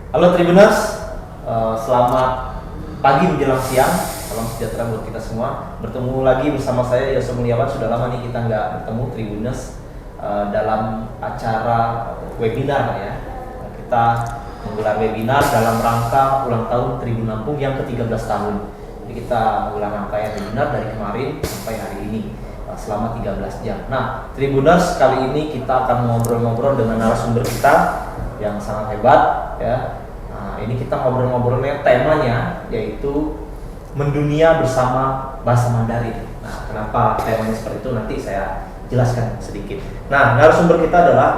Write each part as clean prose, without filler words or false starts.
Halo Tribuners, selamat pagi menjelang siang, salam sejahtera buat kita semua. Bertemu lagi bersama saya Yose Mulyawan. Sudah lama nih kita nggak bertemu Tribuners dalam acara webinar ya. Kita menggelar webinar dalam rangka ulang tahun Tribun Lampung yang ke-13 tahun. Jadi kita menggelar rangkaian webinar dari kemarin sampai hari ini selama 13 jam. Nah, Tribuners, kali ini kita akan ngobrol-ngobrol dengan narasumber kita yang sangat hebat ya. Nah, ini kita ngobrol-ngobrolnya temanya yaitu mendunia bersama bahasa Mandarin. Nah, kenapa temanya seperti itu nanti saya jelaskan sedikit. Nah, narasumber kita adalah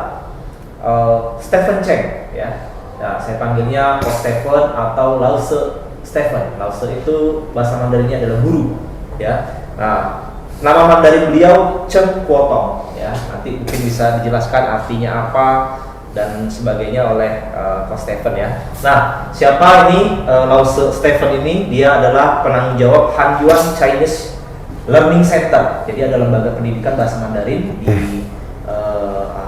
Stephen Cheng ya. Nah, saya panggilnya Coach Stephen atau Lause Stephen. Lause itu bahasa Mandarinnya adalah guru ya. Nah, nama Mandarin beliau Cheng Kuotong ya. Nanti mungkin bisa dijelaskan artinya apa dan sebagainya oleh Coach Stephen ya. Nah, siapa ini Lause Stephen ini? Dia adalah penanggung jawab Han Yuan Chinese Learning Center. Jadi ada lembaga pendidikan bahasa Mandarin di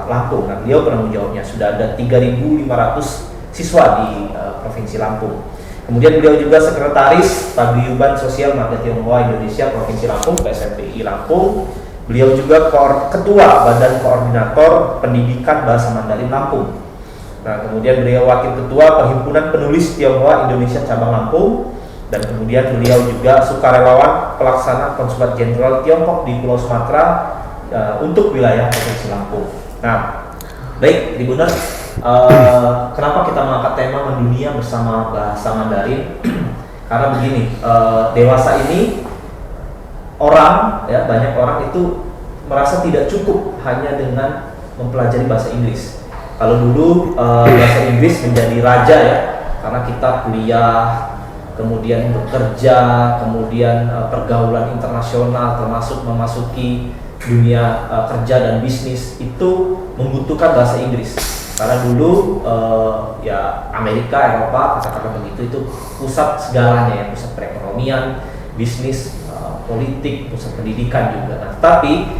Lampung. Nah, beliau penanggung jawabnya. Sudah ada 3.500 siswa di Provinsi Lampung. Kemudian beliau juga sekretaris Paguyuban Sosial Marga Tionghoa Indonesia Provinsi Lampung, PSMPI Lampung. Beliau juga ketua Badan Koordinator Pendidikan Bahasa Mandarin Lampung. Nah, kemudian beliau wakil ketua Perhimpunan Penulis Tionghoa Indonesia Cabang Lampung, dan kemudian beliau juga sukarelawan pelaksana Konsulat Jenderal Tiongkok di Pulau Sumatera untuk wilayah Provinsi Lampung. Nah, baik Tribuners, kenapa kita mengangkat tema mendunia bersama bahasa Mandarin? Karena begini, dewasa ini orang ya, banyak orang itu merasa tidak cukup hanya dengan mempelajari bahasa Inggris. Kalau dulu bahasa Inggris menjadi raja ya, karena kita kuliah, kemudian bekerja, kemudian pergaulan internasional termasuk memasuki dunia kerja dan bisnis itu membutuhkan bahasa Inggris. Karena dulu ya Amerika, Eropa, katakanlah begitu, itu pusat segalanya ya, pusat perekonomian, bisnis, politik, pusat pendidikan juga. Nah, tapi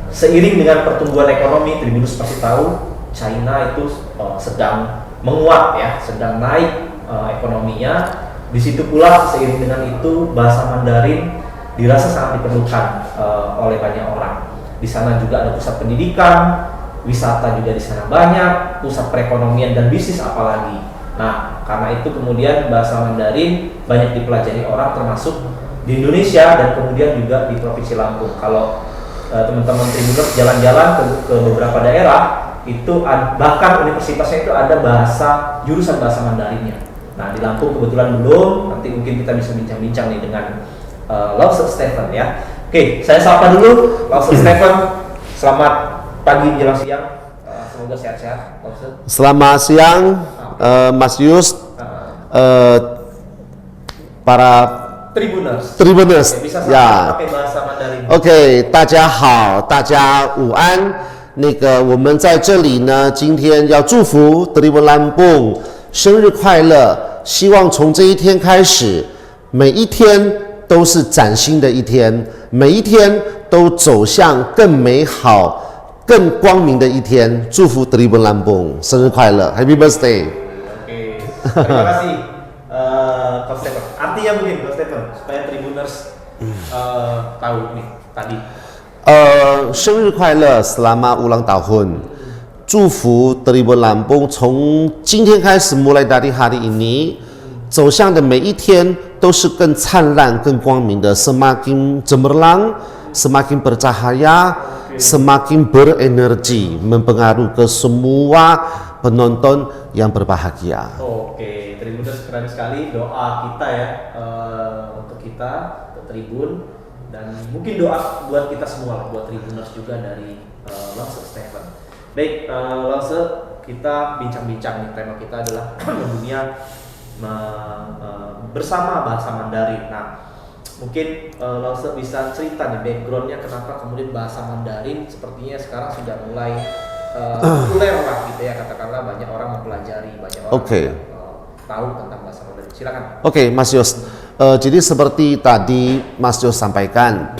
seiring dengan pertumbuhan ekonomi, Tribunus pasti tahu China itu sedang menguat ya, sedang naik ekonominya. Di situ pula seiring dengan itu bahasa Mandarin dirasa sangat diperlukan oleh banyak orang. Di sana juga ada pusat pendidikan, wisata juga di sana banyak, pusat perekonomian dan bisnis apalagi. Nah, karena itu kemudian bahasa Mandarin banyak dipelajari orang termasuk di Indonesia dan kemudian juga di Provinsi Lampung. Kalau teman-teman Tribuners jalan-jalan ke beberapa daerah, itu bahkan universitasnya itu ada jurusan bahasa Mandarinnya. Nah, di Lampung kebetulan belum. Nanti mungkin kita bisa bincang-bincang nih dengan Lause Stephen ya. Oke, saya sapa dulu Lause Stephen. Selamat pagi menjelang siang. Semoga sehat-sehat, Lause. Selamat siang, Mas Yus, para Tribuners. Tribuners, bisa ya。 pakai bahasa Mandarin. OK， 大家好，大家午安。我们在这里呢，今天要祝福 Tribun Lampung 生日快乐。希望从这一天开始，每一天都是崭新的一天，每一天都走向更美好、更光明的一天。祝福 Tribun Lampung 生日快乐 ，Happy Birthday！ Oke, terima kasih Coach Stephen. Artinya mungkin Coach Stephen supaya Tribuners tahu nih tadi. 生日快乐 Selamat ulang tahun. 祝福 Tribun Lampung 从今天开始 mulai dari hari ini 走向的每一天都是更灿烂、更光明的 semakin cemerlang, semakin bercahaya, semakin berenergi mempengaruhi ke semua penonton yang berbahagia. Oke, Tribuners, keren sekali doa kita ya untuk kita, untuk Tribun, dan mungkin doa buat kita semua, buat Tribuners juga dari Lause Stephen. Baik, Lause, kita bincang-bincang nih, tema kita adalah dunia bersama bahasa Mandarin. Nah, mungkin Lause bisa cerita nih backgroundnya kenapa kemudian bahasa Mandarin sepertinya sekarang sudah mulai populer lah gitu ya, katakanlah banyak orang mempelajari, banyak orang tahu tentang bahasa Mandarin. Silakan. Oke, Mas Yos. Jadi seperti tadi Mas Yos sampaikan,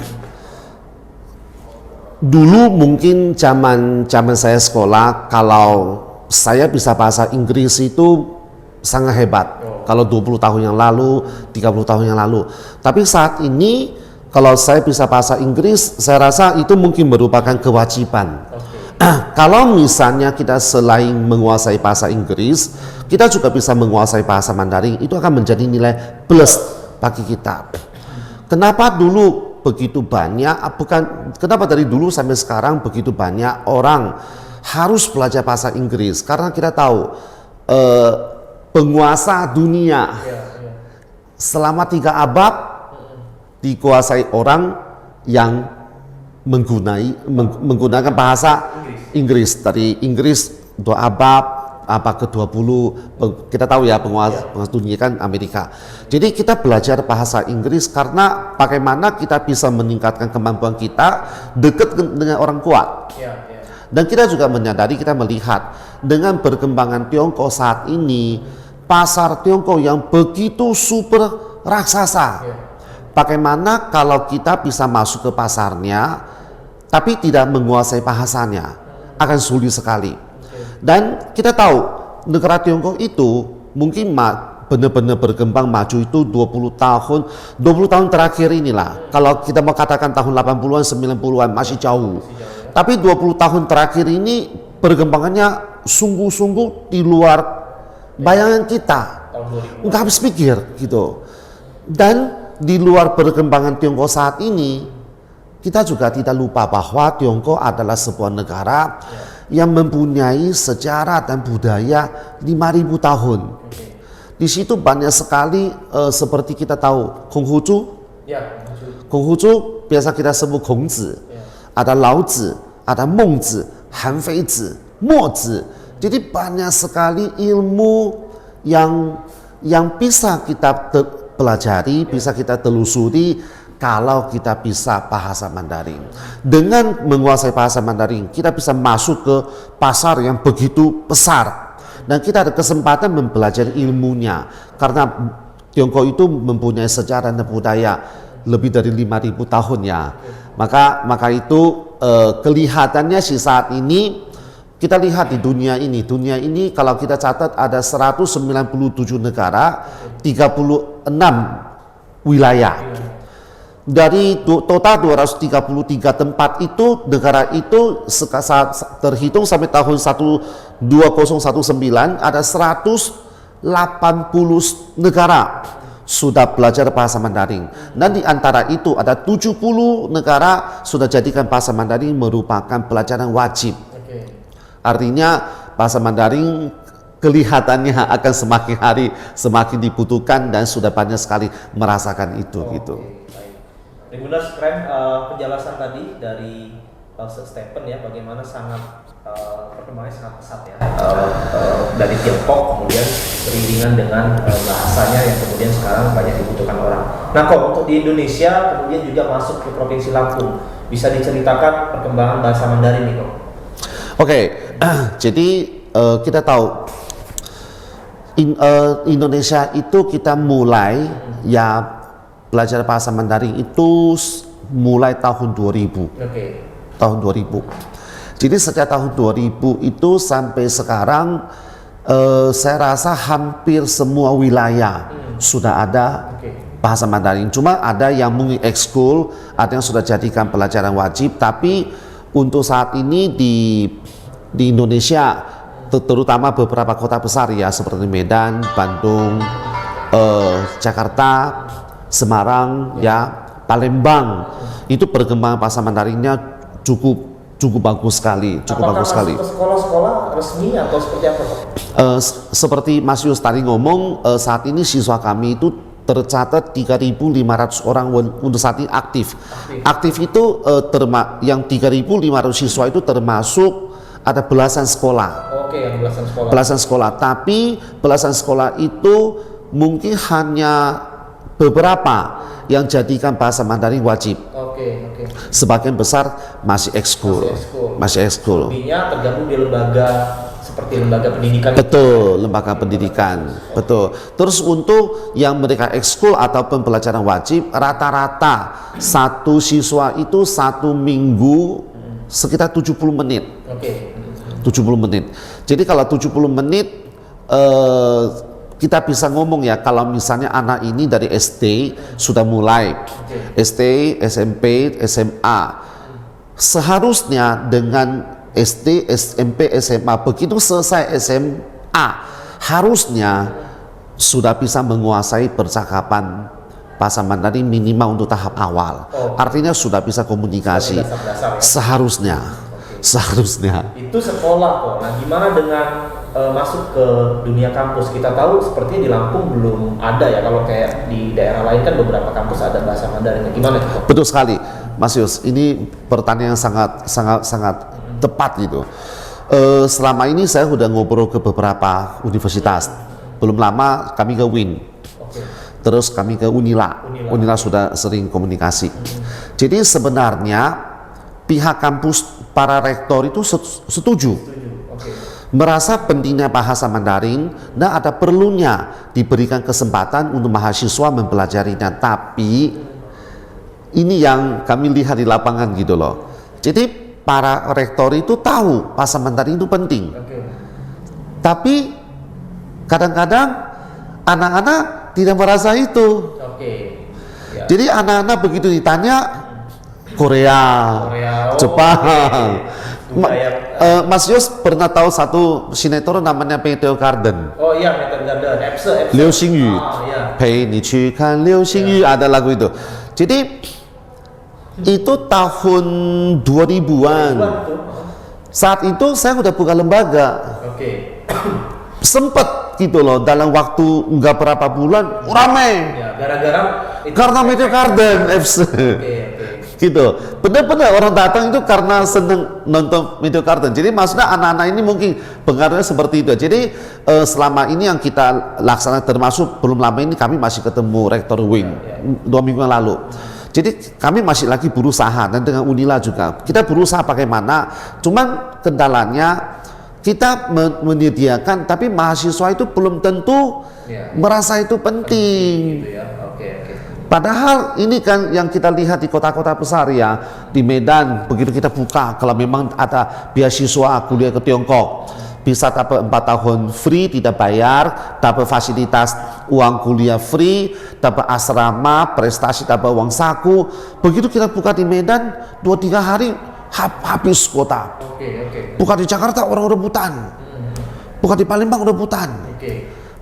dulu mungkin zaman saya sekolah, kalau saya bisa bahasa Inggris itu sangat hebat. Kalau 20 tahun yang lalu, 30 tahun yang lalu. Tapi saat ini kalau saya bisa bahasa Inggris, saya rasa itu mungkin merupakan kewajiban. Kalau misalnya kita selain menguasai bahasa Inggris, kita juga bisa menguasai bahasa Mandarin, itu akan menjadi nilai plus bagi kita. Kenapa dulu begitu banyak, kenapa dari dulu sampai sekarang begitu banyak orang harus belajar bahasa Inggris? Karena kita tahu penguasa dunia selama 3 abad dikuasai orang yang menggunakan bahasa Inggris. Dari Inggris 2 abad, abad ke-20, kita tahu ya penguasa dunia kan Amerika. Jadi kita belajar bahasa Inggris karena bagaimana kita bisa meningkatkan kemampuan kita dekat dengan orang kuat. Dan kita juga menyadari, kita melihat dengan perkembangan Tiongkok saat ini, pasar Tiongkok yang begitu super raksasa. Bagaimana kalau kita bisa masuk ke pasarnya, tapi tidak menguasai bahasanya, akan sulit sekali. Dan kita tahu negara Tiongkok itu mungkin benar-benar berkembang maju itu 20 tahun terakhir inilah. Kalau kita mau katakan tahun 80-an, 90-an masih jauh. Tapi 20 tahun terakhir ini perkembangannya sungguh-sungguh di luar bayangan kita, nggak habis pikir gitu. Dan di luar perkembangan Tiongkok saat ini, kita juga tidak lupa bahwa Tiongkok adalah sebuah negara yang mempunyai sejarah dan budaya 5.000 tahun. Di situ banyak sekali seperti kita tahu Konghucu, Konghucu biasa kita sebut Kongzi, ada Laozi, ada Mengzi, Han Feizi, Mozi. Jadi banyak sekali ilmu yang bisa kita pelajari, bisa kita telusuri kalau kita bisa bahasa Mandarin. Dengan menguasai bahasa Mandarin, kita bisa masuk ke pasar yang begitu besar. Dan kita ada kesempatan mempelajari ilmunya. Karena Tiongkok itu mempunyai sejarah dan budaya lebih dari 5.000 tahun ya. Maka itu kelihatannya sih saat ini, kita lihat di dunia ini kalau kita catat ada 197 negara, 36 wilayah. Dari total 233 tempat itu, negara itu terhitung sampai tahun 2019 ada 180 negara sudah belajar bahasa Mandarin. Dan di antara itu ada 70 negara sudah jadikan bahasa Mandarin merupakan pelajaran wajib. Artinya bahasa Mandarin kelihatannya akan semakin hari semakin dibutuhkan dan sudah banyak sekali merasakan itu gitu. Benar, keren penjelasan tadi dari Stephen ya, bagaimana sangat perkembangannya sangat pesat ya dari Tiongkok, kemudian beriringan dengan bahasanya yang kemudian sekarang banyak dibutuhkan orang. Nah kok untuk di Indonesia kemudian juga masuk ke Provinsi Lampung, bisa diceritakan perkembangan bahasa Mandarin nih kok? Oke, jadi kita tahu Indonesia itu kita mulai ya belajar bahasa Mandarin itu mulai tahun 2000. Tahun 2000. Jadi sejak tahun 2000 itu sampai sekarang saya rasa hampir semua wilayah sudah ada bahasa Mandarin. Cuma ada yang mungkin ekskul, ada yang sudah jadikan pelajaran wajib, tapi untuk saat ini di Indonesia, terutama beberapa kota besar ya seperti Medan, Bandung, Jakarta, Semarang, ya Palembang, itu perkembangan bahasa Mandarinnya cukup bagus sekali, Apakah masuk ke sekolah-sekolah resmi atau seperti apa Pak? Seperti Mas Yus tadi ngomong, saat ini siswa kami itu tercatat 3.500 orang untuk saat ini aktif. Aktif itu yang 3.500 siswa itu termasuk ada belasan sekolah. Yang belasan sekolah. Belasan sekolah, tapi belasan sekolah itu mungkin hanya beberapa yang jadikan bahasa Mandarin wajib. Sebagian besar masih ekskul. Lebihnya tergabung di lembaga seperti lembaga pendidikan. Betul, lembaga pendidikan. Betul. Terus untuk yang mereka ekskul ataupun pelajaran wajib, rata-rata satu siswa itu 1 minggu sekitar 70 menit. 70 menit. Jadi kalau 70 menit kita bisa ngomong ya, kalau misalnya anak ini dari SD sudah mulai, SD, SMP, SMA, seharusnya dengan SD, SMP, SMA, begitu selesai SMA, harusnya sudah bisa menguasai percakapan bahasa Mandarin minimal untuk tahap awal. Artinya sudah bisa komunikasi. Dasar-dasar ya. Seharusnya. Itu sekolah kok. Nah, gimana dengan masuk ke dunia kampus? Kita tahu sepertinya di Lampung belum ada ya. Kalau kayak di daerah lain kan beberapa kampus ada bahasa Mandarin. Gimana itu? Betul sekali, Mas Yus. Ini pertanyaan yang sangat tepat gitu. Selama ini saya sudah ngobrol ke beberapa universitas. Belum lama kami ke UIN. Terus kami ke Unila. Unila sudah sering komunikasi. Jadi sebenarnya pihak kampus, para rektor itu setuju. Merasa pentingnya bahasa Mandarin dan ada perlunya diberikan kesempatan untuk mahasiswa mempelajarinya. Tapi ini yang kami lihat di lapangan gitu loh. Jadi para rektor itu tahu bahasa Mandarin itu penting. Tapi kadang-kadang anak-anak tidak merasa itu. Jadi anak-anak begitu ditanya Korea, Jepang. Mas Yos pernah tahu satu sinetron namanya Meteor Garden? Oh iya, Meteor Garden, Epse. Liu Xingyu, iya. Pei ni qu kan Liu Xingyu, ada lagu itu. Jadi itu tahun 2000-an. Saat itu saya udah buka lembaga. Sempet gitu loh, dalam waktu nggak berapa bulan ramai. Ya, gara-gara karena Meteor Garden FC. Gitu, benar-benar orang datang itu karena seneng nonton Meteor Garden. Jadi maksudnya anak-anak ini mungkin pengaruhnya seperti itu. Jadi selama ini yang kita laksanakan, termasuk belum lama ini kami masih ketemu Rektor Wing 2 minggu yang lalu. Jadi kami masih lagi berusaha, dan dengan Unila juga kita berusaha bagaimana. Cuman kendalanya kita menyediakan, tapi mahasiswa itu belum tentu merasa itu penting. Gitu ya. Padahal ini kan yang kita lihat di kota-kota besar ya, di Medan begitu kita buka, kalau memang ada beasiswa kuliah ke Tiongkok, bisa dapat 4 tahun free, tidak bayar, dapat fasilitas uang kuliah free, dapat asrama, prestasi, dapat uang saku. Begitu kita buka di Medan, 2-3 hari habis kota. Buka di Jakarta orang rebutan, buka di Palembang rebutan.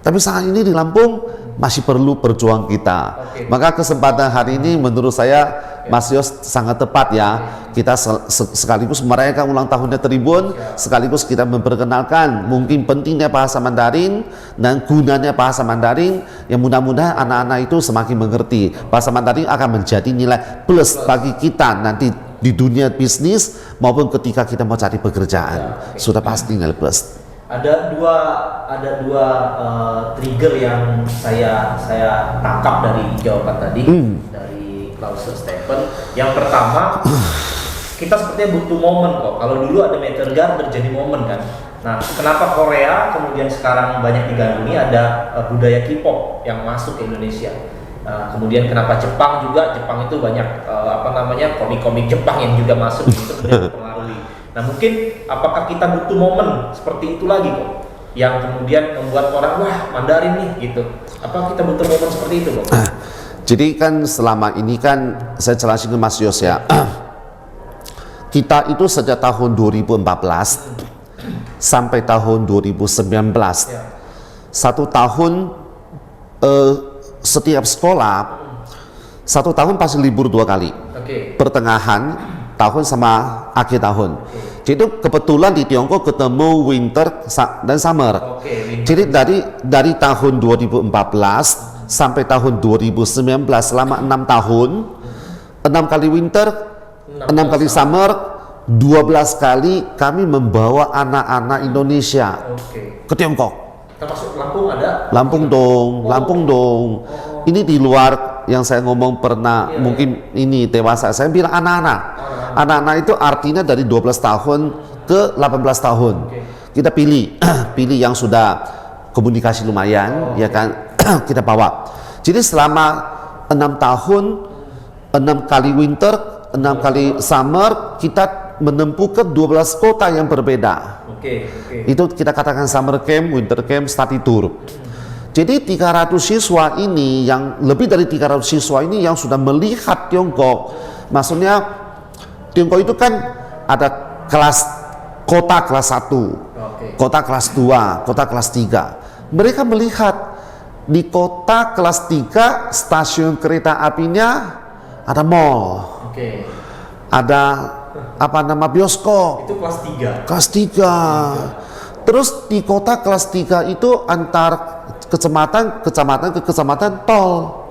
Tapi saat ini di Lampung masih perlu perjuangan kita. Maka kesempatan hari ini menurut saya Mas Yos sangat tepat ya. Kita sekaligus merayakan ulang tahunnya Tribun, sekaligus kita memperkenalkan mungkin pentingnya bahasa Mandarin dan gunanya bahasa Mandarin, yang mudah-mudahan anak-anak itu semakin mengerti. Bahasa Mandarin akan menjadi nilai plus bagi kita nanti di dunia bisnis maupun ketika kita mau cari pekerjaan. Sudah pasti nilai plus. Ada dua trigger yang saya tangkap dari jawaban tadi dari Klaus Stephen. Yang pertama, kita sepertinya butuh momen kok. Kalau dulu ada Meteor Garden jadi momen kan. Nah, kenapa Korea kemudian sekarang banyak digandrungi, ada budaya K-pop yang masuk ke Indonesia. Kemudian kenapa Jepang juga? Jepang itu banyak komik-komik Jepang yang juga masuk itu mempengaruhi. Nah, mungkin apakah kita butuh momen seperti itu lagi kok, yang kemudian membuat orang wah Mandarin nih gitu. Apa kita butuh momen seperti itu kok? Jadi kan selama ini kan saya jelasin ke Mas Yos ya, kita itu sejak tahun 2014 sampai tahun 2019, 1 tahun setiap sekolah 1 tahun pasti libur 2 kali, pertengahan tahun sama akhir tahun. Jadi kebetulan di Tiongkok ketemu winter dan summer. Jadi dari tahun 2014 sampai tahun 2019 selama 6 tahun, 6 kali winter, 6 kali summer, 12 kali kami membawa anak-anak Indonesia ke Tiongkok. Termasuk Lampung ada? Lampung dong. Ini di luar yang saya ngomong pernah, mungkin ini dewasa. Saya bilang anak-anak. Anak-anak itu artinya dari 12 tahun ke 18 tahun. Kita pilih yang sudah komunikasi lumayan, ya kan, kita bawa. Jadi selama 6 tahun, 6 kali winter, 6 kali summer, kita menempuh ke 12 kota yang berbeda. Itu kita katakan summer camp, winter camp, study tour. Jadi 300 siswa ini, yang lebih dari 300 siswa ini yang sudah melihat Tiongkok. Maksudnya Tiongkok itu kan ada kota kelas 1, kota kelas 2, kota kelas 3. Mereka melihat di kota kelas 3 stasiun kereta apinya ada mall. Ada bioskop. Itu kelas 3. Kelas 3. Terus di kota kelas 3 itu antar kecamatan ke kecamatan tol.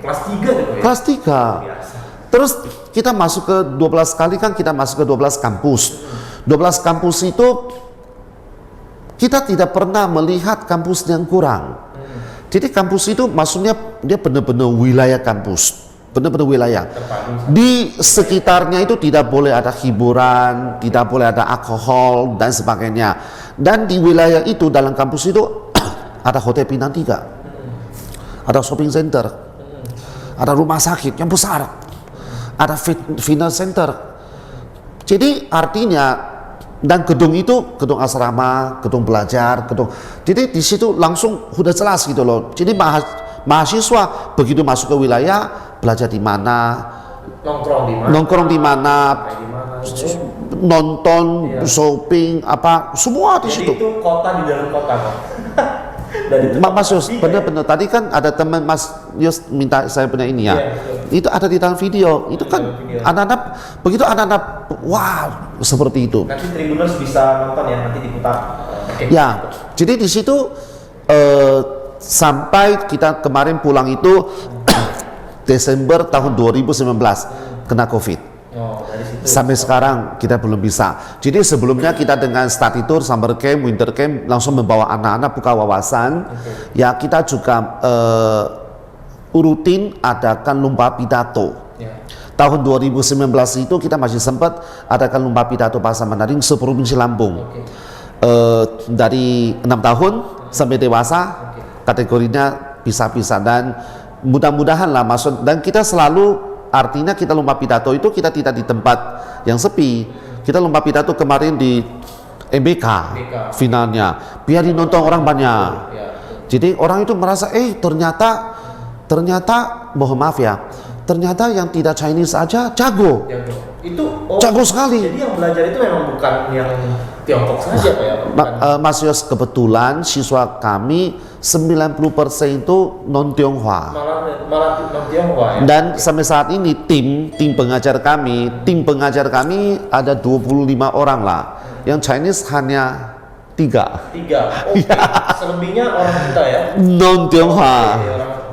Kelas 3 deh, Kelas 3. Terus kita masuk ke 12 kali kan kita masuk ke 12 kampus. 12 kampus itu kita tidak pernah melihat kampus yang kurang. Jadi kampus itu maksudnya dia benar-benar wilayah kampus. Benar-benar wilayah. Di sekitarnya itu tidak boleh ada hiburan, tidak boleh ada alkohol dan sebagainya. Dan di wilayah itu dalam kampus itu ada hotel bintang 3, ada shopping center, ada rumah sakit yang besar, ada fitness center. Jadi artinya, dan gedung itu gedung asrama, gedung belajar, jadi di situ langsung sudah jelas gitu loh. Jadi mahasiswa begitu masuk ke wilayah, belajar di mana, nongkrong di mana, nonton, shopping, semua di situ. Jadi itu kota di dalam kota, Pak. Mas Yos, benar-benar tadi kan ada teman Mas Yos minta saya punya ini ya. Itu ada di dalam video. Itu kan anak-anak begitu wah seperti itu. Nanti Tribuners bisa nonton ya, nanti diputar. Ya, jadi di situ sampai kita kemarin pulang itu Desember tahun 2019 kena COVID. Dari situ. Sampai sekarang kita belum bisa. Jadi sebelumnya kita dengan study tour, summer camp, winter camp langsung membawa anak-anak buka wawasan. Ya kita juga rutin adakan lomba pidato. Tahun 2019 itu kita masih sempat adakan lomba pidato bahasa Mandarin seprovinsi Lampung. Dari 6 tahun sampai dewasa kategorinya bisa-bisa, dan mudah-mudahan lah dan kita selalu artinya kita lomba pidato itu kita tidak di tempat yang sepi. Kita lomba pidato kemarin di MBK finalnya, biar dinonton orang banyak. Jadi orang itu merasa ternyata mohon maaf ya, ternyata yang tidak Chinese aja jago. Itu jago sekali. Jadi yang belajar itu memang bukan yang Tiongkok saja Pak ya? Mas Yos, kebetulan siswa kami 90% itu non Tionghoa. Malah non Tionghoa ya. Dan sampai saat ini tim pengajar kami ada 25 orang lah. Yang Chinese hanya 3. Selebihnya orang kita ya. Non Tionghoa.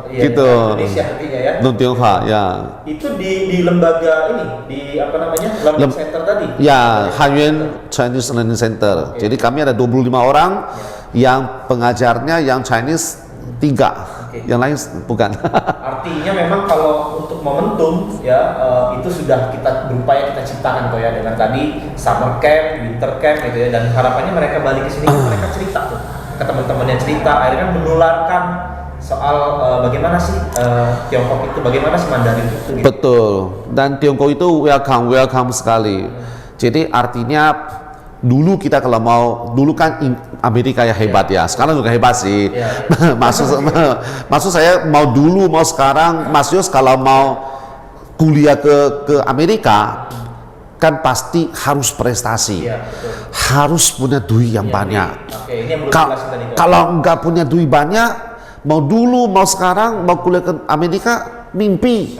Gitu. Indonesia artinya ya. Non Tionghoa ya. Itu di lembaga ini, di Learning Center tadi. Ya, Hanyuan Chinese Learning Center. Jadi kami ada 25 orang yang pengajarnya yang Chinese 3, yang lain bukan. Artinya memang kalau untuk momentum ya itu sudah kita berupaya kita ciptakan kok ya, dengan tadi summer camp, winter camp gitu ya, dan harapannya mereka balik ke sini mereka cerita tuh ke teman-temannya, cerita akhirnya menularkan soal bagaimana sih Tiongkok itu, bagaimana sih Mandarin itu gitu. Betul, dan Tiongkok itu welcome sekali. Jadi artinya dulu kita kalau mau, dulu kan Amerika ya hebat ya, sekarang juga hebat sih. Maksud saya mau dulu mau sekarang, Mas Yos kalau mau kuliah ke Amerika kan pasti harus prestasi, harus punya duit yang banyak. Kalau nggak punya duit banyak, mau dulu mau sekarang mau kuliah ke Amerika mimpi.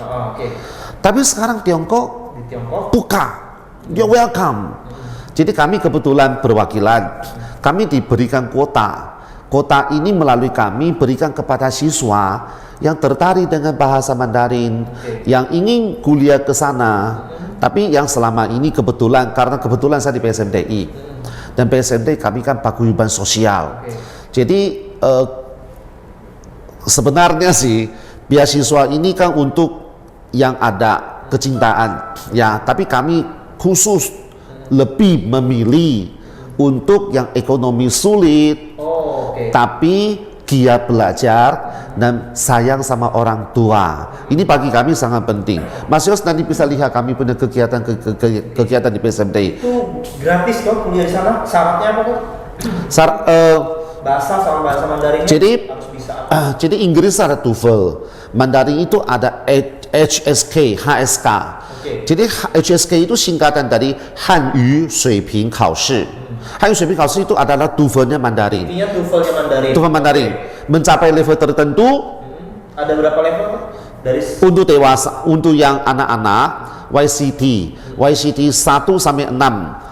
Tapi sekarang Tiongkok buka, dia welcome. Jadi kami kebetulan berwakilan, kami diberikan kuota. Kuota ini melalui kami berikan kepada siswa yang tertarik dengan bahasa Mandarin, yang ingin kuliah ke sana. Tapi yang selama ini kebetulan, karena kebetulan saya di PSMDI, dan PSMDI kami kan paguyuban sosial. Jadi sebenarnya sih beasiswa ini kan untuk yang ada kecintaan, ya. Tapi kami khusus lebih memilih untuk yang ekonomi sulit, tapi giat belajar dan sayang sama orang tua. Ini bagi kami sangat penting. Mas Yos nanti bisa lihat kami punya kegiatan di PSMDI. Itu gratis kok kuliah di sana? Syaratnya apa kok? bahasa sama bahasa Mandarin Jadi, harus bisa. jadi Inggris ada TOEFL, Mandarin itu ada HSK, HSK. Jadi HSK itu singkatan dari Hanyu Suiping Kaoshi. Hanyu Suiping Kaoshi itu adalah TOEFL-nya Mandarin. Intinya TOEFL-nya Mandarin. TOEFL Mandarin. Mencapai level tertentu. Ada berapa level? Dari Untuk dewasa, untuk yang anak-anak YCT 1 sampai 6.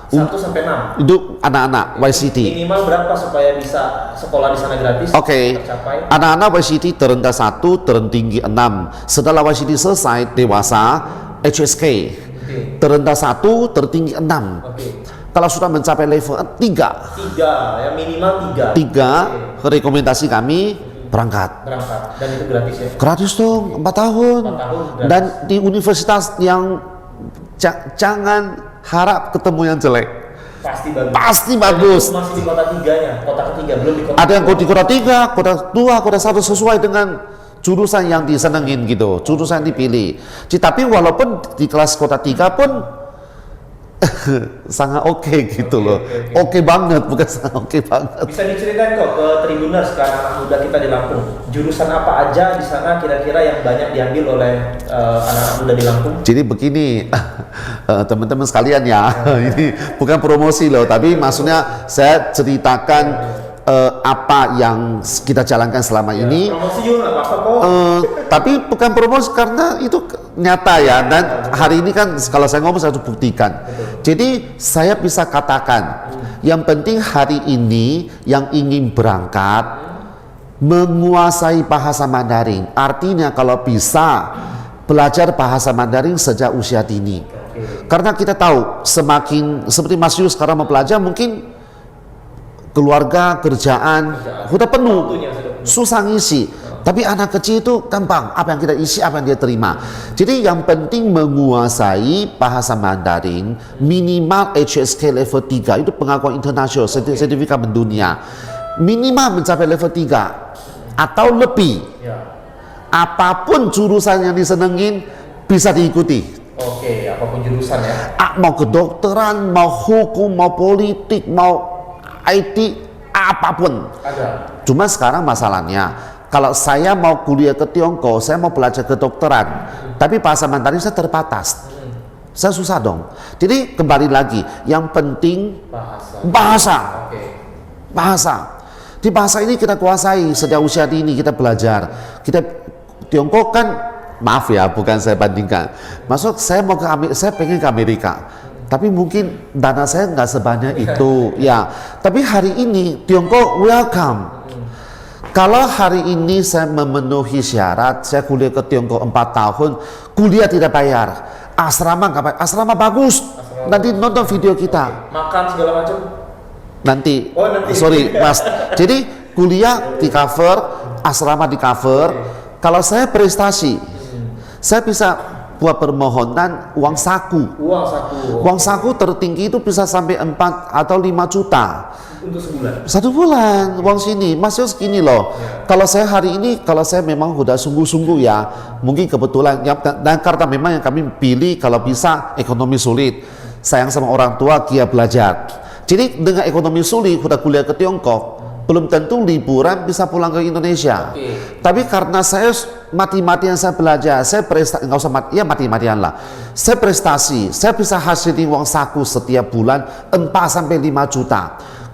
1 sampai 6. Itu anak-anak YCT. Minimal berapa supaya bisa sekolah di sana gratis? Tercapai. Anak-anak YCT terendah 1, tertinggi 6. Setelah YCT selesai, dewasa, HSK. Terendah 1, tertinggi 6. Kalau sudah mencapai level 3. 3, ya minimal 3. 3, rekomendasi kami berangkat. Dan itu gratis ya? Gratis dong, 4 tahun. 4 tahun gratis. Dan di universitas yang jangan harap ketemu yang jelek. Pasti bagus. Masih di kota 3-nya, kota ketiga, belum di kota. Ada yang di kota 3, kota 2, kota 1 sesuai dengan jurusan yang disenengin gitu, jurusan yang dipilih. Tapi walaupun di kelas kota 3 pun sangat oke gitu loh. Oke banget, bukan sangat oke banget. Bisa diceritain kok ke Tribuners, ke anak muda kita di Lampung. Jurusan apa aja di sana kira-kira yang banyak diambil oleh anak muda di Lampung? Jadi begini, teman-teman sekalian ya, ini bukan promosi loh, tapi maksudnya saya ceritakan apa yang kita jalankan selama ini. Promosi juga nggak apa-apa kok. Tapi bukan promosi karena itu nyata ya. Dan hari ini kan kalau saya ngomong saya harus buktikan. Jadi saya bisa katakan, yang penting hari ini yang ingin berangkat menguasai bahasa Mandarin. Artinya kalau bisa belajar bahasa Mandarin sejak usia dini. Karena kita tahu semakin seperti Mas Yu sekarang mempelajari mungkin keluarga, kerjaan, udah penuh, susah ngisi. Tapi anak kecil itu gampang, apa yang kita isi, apa yang dia terima. Jadi yang penting menguasai bahasa Mandarin, minimal HSK level 3, itu pengakuan internasional, sertifikat mendunia. Minimal mencapai level 3, atau lebih. Apapun jurusan yang disenengin, bisa diikuti. Oke, apapun jurusan ya. Mau kedokteran, mau hukum, mau politik, mau IT, apapun. Ada. Cuma sekarang masalahnya, kalau saya mau kuliah ke Tiongkok, saya mau belajar kedokteran, tapi bahasa Mandarin saya terbatas. Saya susah dong. Jadi kembali lagi, yang penting bahasa. Bahasa. Di bahasa ini kita kuasai sejak usia dini, kita belajar. Kita Tiongkok kan, maaf ya, bukan saya bandingkan. Maksud saya mau ke Amerika, saya pengen ke Amerika. Tapi mungkin dana saya nggak sebanyak itu, ya. Tapi hari ini Tiongkok welcome. Kalau hari ini saya memenuhi syarat, saya kuliah ke Tiongkok 4 tahun, kuliah tidak bayar, asrama nggak bayar, asrama bagus. Nanti nonton video kita. Makan segala macam. Nanti. Oh, nanti. Sorry, Mas. Jadi kuliah di cover, asrama di cover. Kalau saya prestasi, saya bisa buat permohonan uang saku. Uang saku tertinggi itu bisa sampai 4 atau 5 juta. Untuk sebulan? 1 bulan uang sini. Masih segini loh. Kalau saya hari ini, kalau saya memang udah sungguh-sungguh ya, mungkin kebetulan ya, dan karena memang yang kami pilih kalau bisa ekonomi sulit, sayang sama orang tua, giat belajar. Jadi dengan ekonomi sulit udah kuliah ke Tiongkok, belum tentu liburan bisa pulang ke Indonesia. Tapi karena saya mati-matian saya belajar, saya prestasi, nggak usah mati, ya mati-matian lah. Saya prestasi, saya bisa hasilin uang saku setiap bulan 4 sampai 5 juta.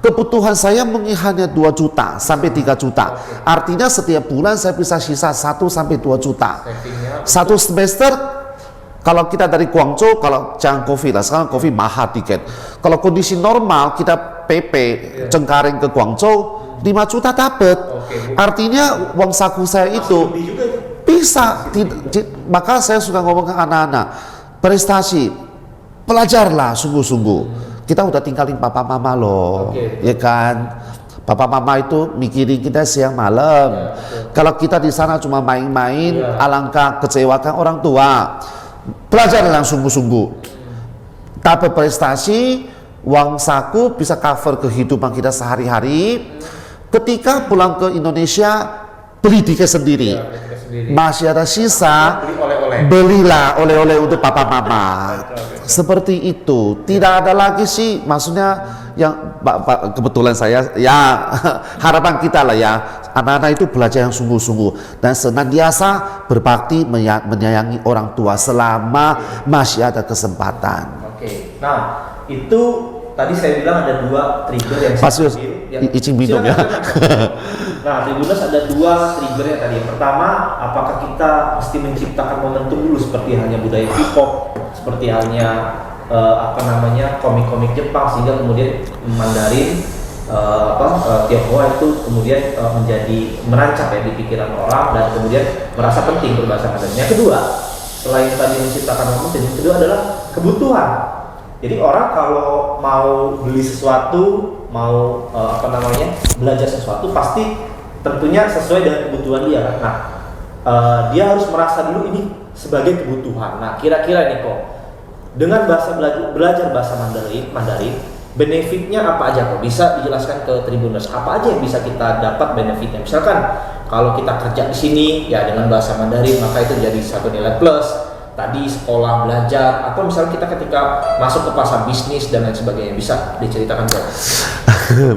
Kebutuhan saya mungkin hanya 2 juta sampai 3 juta. Artinya setiap bulan saya bisa sisa 1 sampai 2 juta. Satu semester, kalau kita dari Guangzhou, kalau jangan COVID lah, sekarang COVID mahal tiket. Kalau kondisi normal, kita PP Cengkareng ke Guangzhou, 5 juta dapat. Artinya uang saku saya itu bisa. Maka saya suka ngomong ke anak-anak, prestasi, pelajarlah sungguh-sungguh. Kita udah tinggalin papa mama loh, ya kan? Papa mama itu mikirin kita siang malam. Kalau kita di sana cuma main-main, alangkah kecewakan orang tua. Belajarlah sungguh-sungguh. Dapat prestasi, uang saku bisa cover kehidupan kita sehari-hari. Ketika pulang ke Indonesia, beli tiket sendiri. Masih ada sisa, belilah oleh-oleh untuk papa mama. Seperti itu. Tidak ada lagi sih, maksudnya kebetulan saya ya harapan kita lah ya, anak-anak itu belajar yang sungguh-sungguh dan senantiasa berbakti menyayangi orang tua selama masih ada kesempatan. Oke. Nah, itu tadi saya bilang ada 2 trigger yang Mas Yus, izin minum ya. Nah, Tribuners ada 2 triggernya tadi. Yang pertama, apakah kita mesti menciptakan momentum dulu seperti halnya budaya K-pop, seperti halnya komik-komik Jepang, sehingga kemudian Mandarin Tionghoa itu kemudian menjadi merancang ya di pikiran orang dan kemudian merasa penting berbahasa Mandarin. Yang kedua, selain tadi menciptakan momentum, yang kedua adalah kebutuhan. Jadi orang kalau mau beli sesuatu, mau belajar sesuatu, pasti tentunya sesuai dengan kebutuhan dia kan. Nah, dia harus merasa dulu ini sebagai kebutuhan. Nah, kira-kira nih kok dengan belajar bahasa Mandarin, benefitnya apa aja kok? Bisa dijelaskan ke Tribuners apa aja yang bisa kita dapat benefitnya? Misalkan kalau kita kerja di sini ya dengan bahasa Mandarin, maka itu jadi 1 nilai plus. Tadi sekolah belajar, atau misalnya kita ketika masuk ke pasar bisnis dan lain sebagainya, bisa diceritakan kok?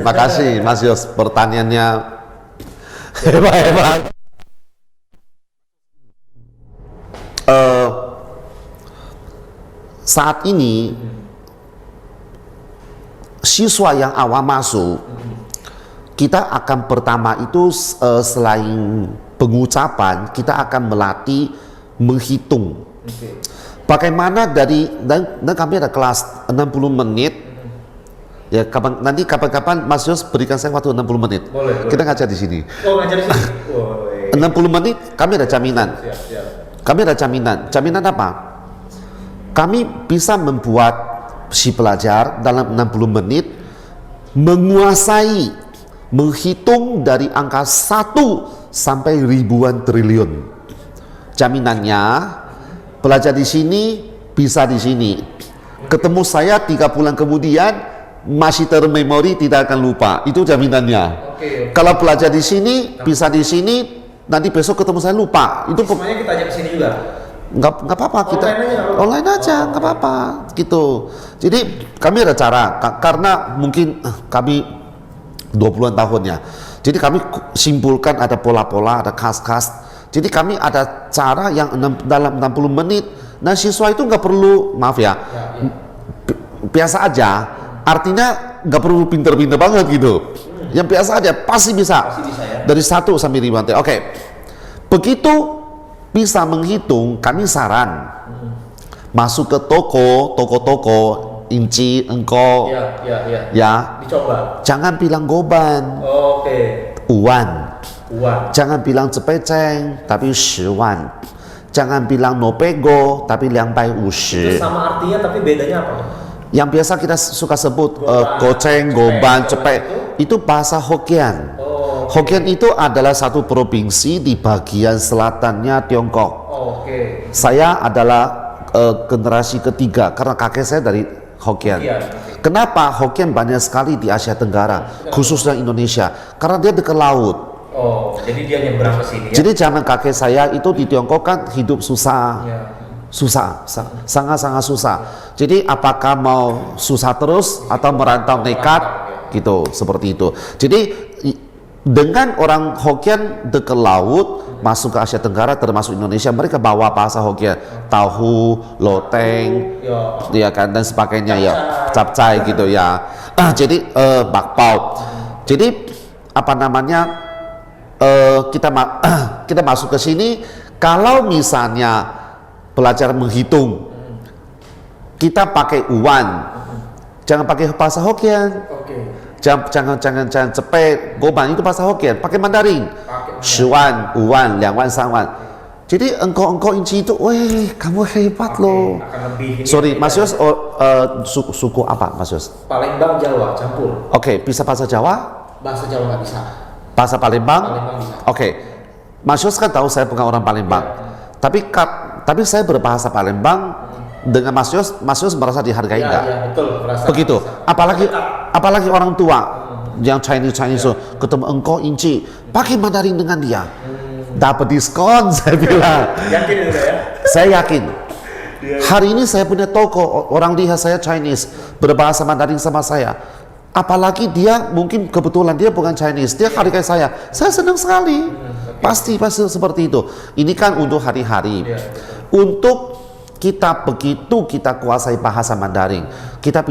Makasih Mas Yos, pertanyaannya hebat. Saat ini siswa yang awal masuk, kita akan pertama itu selain pengucapan, kita akan melatih menghitung. Bagaimana dan kami ada kelas 60 menit. Ya, kapan-kapan Mas Yos berikan saya waktu 60 menit. Boleh. Kita ngajar di sini. Oh, ngajar di sini. 60 menit kami ada jaminan. Siap. Kami ada jaminan. Jaminan apa? Kami bisa membuat si pelajar dalam 60 menit menguasai menghitung dari angka 1 sampai ribuan triliun. Jaminannya pelajar di sini bisa di sini. Ketemu saya 3 bulan kemudian masih termemori, tidak akan lupa. Itu jaminannya. Oke. Kalau pelajar di sini bisa di sini, nanti besok ketemu saya lupa. Itu semuanya kita ajak ke sini juga. nggak apa-apa, kita online aja nggak apa-apa gitu. Jadi kami ada cara karena mungkin kami 20-an tahunnya. Jadi kami simpulkan ada pola-pola, ada khas-khas. Jadi kami ada cara yang dalam 60 menit, nah siswa itu nggak perlu, maaf ya, biasa aja, artinya nggak perlu pinter-pinter banget gitu. Yang biasa aja, pasti bisa ya? Dari 1 sampai 5. Oke. Begitu bisa menghitung, kami saran, masuk ke toko, inci, engkau, ya, dicoba. Jangan bilang goban, uan. Jangan bilang cepeceng, tapi 10 wan. Jangan bilang nopego, tapi 250. Itu sama artinya, tapi bedanya apa? Yang biasa kita suka sebut goceng, goban, cepek, itu bahasa Hokkien. Hokkien itu adalah satu provinsi di bagian selatannya Tiongkok. Saya adalah generasi ketiga karena kakek saya dari Hokkien. Kenapa Hokkien banyak sekali di Asia Tenggara, khususnya Indonesia? Karena dia dekat laut. Jadi dia nyebrang ke sini ya? Jadi zaman kakek saya itu di Tiongkok kan hidup susah. Susah, sangat-sangat susah. Jadi apakah mau susah terus atau merantau nekat gitu, seperti itu. Jadi dengan orang Hokkien dekat laut masuk ke Asia Tenggara termasuk Indonesia, mereka bawa bahasa Hokkien, tahu, loteng, ya kan, dan sebagainya ya, capcay gitu ya. Jadi bakpao. Jadi apa namanya, kita masuk ke sini, kalau misalnya belajar menghitung, kita pakai uan, jangan pakai bahasa Hokkien. Jangan cepet, goban itu bahasa Hokkien, pakai Mandarin. 10 wan, 5 wan, 2 wan, 3 wan. Jadi engkau inci itu, weh, kamu hebat loh. Sorry, Mas Yos, suku apa, Mas Yos? Palembang, Jawa, campur. Oke, bisa bahasa Jawa? Bahasa Jawa nggak bisa. Bahasa Palembang? Palembang bisa. Oke, Mas Yos kan tahu saya bukan orang Palembang. Tapi saya berbahasa Palembang dengan Mas Yos merasa dihargai enggak? Iya, betul, merasa. Begitu. Apalagi orang tua yang Chinese ketemu engkau inci, pakai Mandarin dengan dia. Dapat diskon, saya bilang. Yakin itu ya? Saya yakin. Hari ini saya punya toko, orang lihat saya Chinese, berbahasa Mandarin sama saya. Apalagi dia mungkin kebetulan dia bukan Chinese, dia hargai saya senang sekali. Pasti seperti itu. Ini kan untuk hari-hari. Untuk kita begitu kita kuasai bahasa Mandarin, kita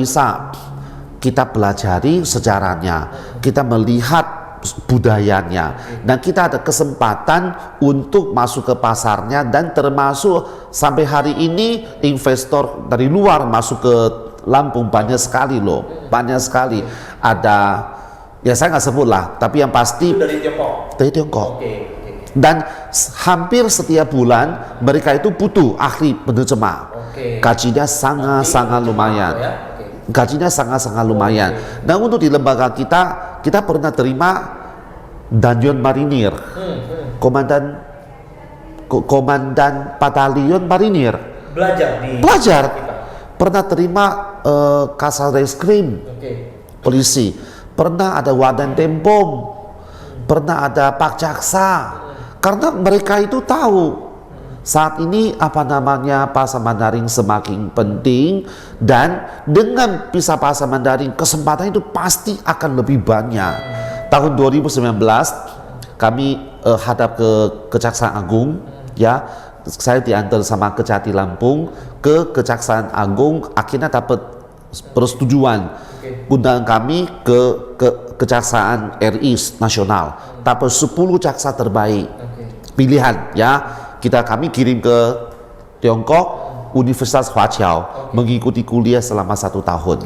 pelajari sejarahnya, kita melihat budayanya, dan kita ada kesempatan untuk masuk ke pasarnya, dan termasuk sampai hari ini investor dari luar masuk ke Lampung banyak sekali loh, banyak sekali. Ada, ya saya nggak sebut lah, tapi yang pasti Itu dari Tiongkok. dari Tiongkok. Oke. Dan hampir setiap bulan mereka itu butuh ahli penerjemah. Gajinya sangat-sangat lumayan. Gajinya sangat-sangat lumayan. Dan untuk di lembaga kita pernah terima Danjon Marinir, komandan batalion marinir. Belajar. Pernah terima Kasal Reskrim, polisi. Pernah ada Wadan Tempom. Pernah ada Pak Jaksa. Karena mereka itu tahu saat ini bahasa Mandarin semakin penting, dan dengan bisa bahasa Mandarin kesempatan itu pasti akan lebih banyak. Tahun 2019 kami hadap ke Kejaksaan Agung, ya. Saya diantar sama Kejati Lampung ke Kejaksaan Agung, akhirnya dapat persetujuan undangan kami ke Kejaksaan RI Nasional, dapat 10 jaksa terbaik pilihan, ya. Kami kirim ke Tiongkok, Universitas Huaqiao, mengikuti kuliah selama 1 tahun.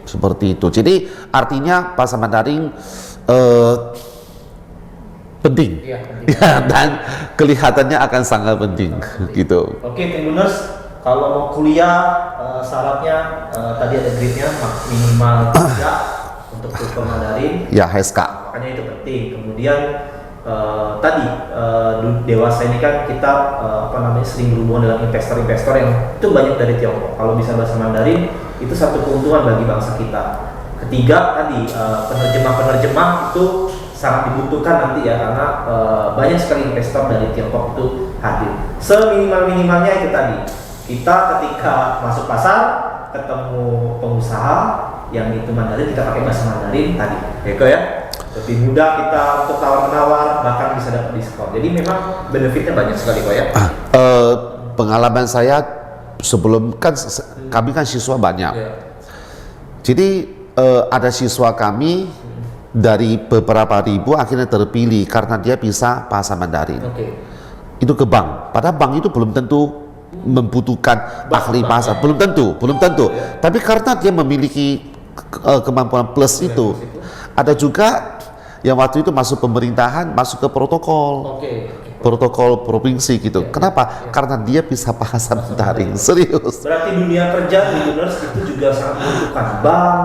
Seperti itu. Jadi artinya bahasa Mandarin penting. Ya, dan kelihatannya akan sangat penting. Gitu. Oke, Tribuners, kalau mau kuliah syaratnya tadi ada grade-nya minimal 3 untuk tutor Mandarin. Ya, HSK. Makanya itu penting. Kemudian tadi dewasa ini kan kita sering berhubungan dengan investor-investor yang itu banyak dari Tiongkok. Kalau bisa bahasa Mandarin itu satu keuntungan bagi bangsa kita. Ketiga tadi penerjemah itu sangat dibutuhkan nanti ya, karena banyak sekali investor dari Tiongkok itu hadir. Seminimal-minimalnya itu tadi, kita ketika masuk pasar ketemu pengusaha yang itu Mandarin, kita pakai bahasa Mandarin tadi, ya. Lebih mudah kita untuk tawar-menawar, bahkan bisa dapat diskon. Jadi memang benefitnya banyak sekali kok ya. Pengalaman saya sebelum kami kan siswa banyak. Jadi ada siswa kami dari beberapa ribu akhirnya terpilih karena dia bisa bahasa Mandarin. Itu ke bank. Padahal bank itu belum tentu membutuhkan ahli bahasa, belum tentu. Tapi karena dia memiliki kemampuan plus itu. Ada juga yang waktu itu masuk pemerintahan, masuk ke protokol. Protokol provinsi gitu. Kenapa? Karena dia bisa bahasa Mandarin. Serius. Berarti dunia kerja Tribuners itu juga sangat membutuhkan bank,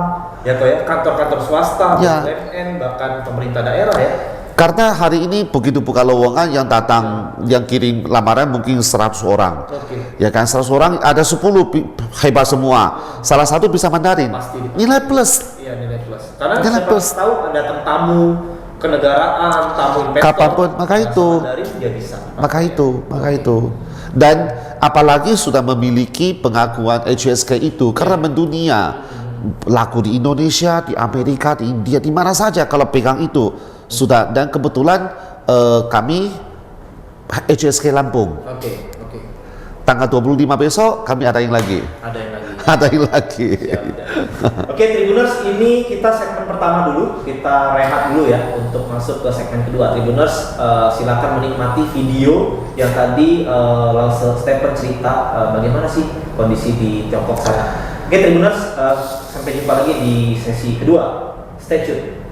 ya kantor-kantor swasta, BUMN, bahkan pemerintah daerah ya. Karena hari ini begitu buka lowongan yang datang, yang kirim lamaran mungkin 100 orang. Ya kan, 100 orang ada 10 hebat semua. Salah satu bisa Mandarin. Pasti. Nilai plus. Iya, nilai plus. Karena saya tahu ada tamu kenegaraan, tamu investor. Kapanpun, maka itu. Mandarin dia bisa. Maka itu. Dan apalagi sudah memiliki pengakuan HSK itu karena mendunia. Laku di Indonesia, di Amerika, di India, di mana saja kalau pegang itu sudah. Dan kebetulan kami HSK Lampung. Tanggal 25 besok kami adain lagi. Adain lagi. Oke, Tribuners, ini kita segmen pertama dulu, kita rehat dulu ya untuk masuk ke segmen kedua. Tribuners, silakan menikmati video yang tadi langsung Stephen cerita bagaimana sih kondisi di Tiongkok sana. Oke, Tribuners, sampai jumpa lagi di sesi kedua. Stay tune.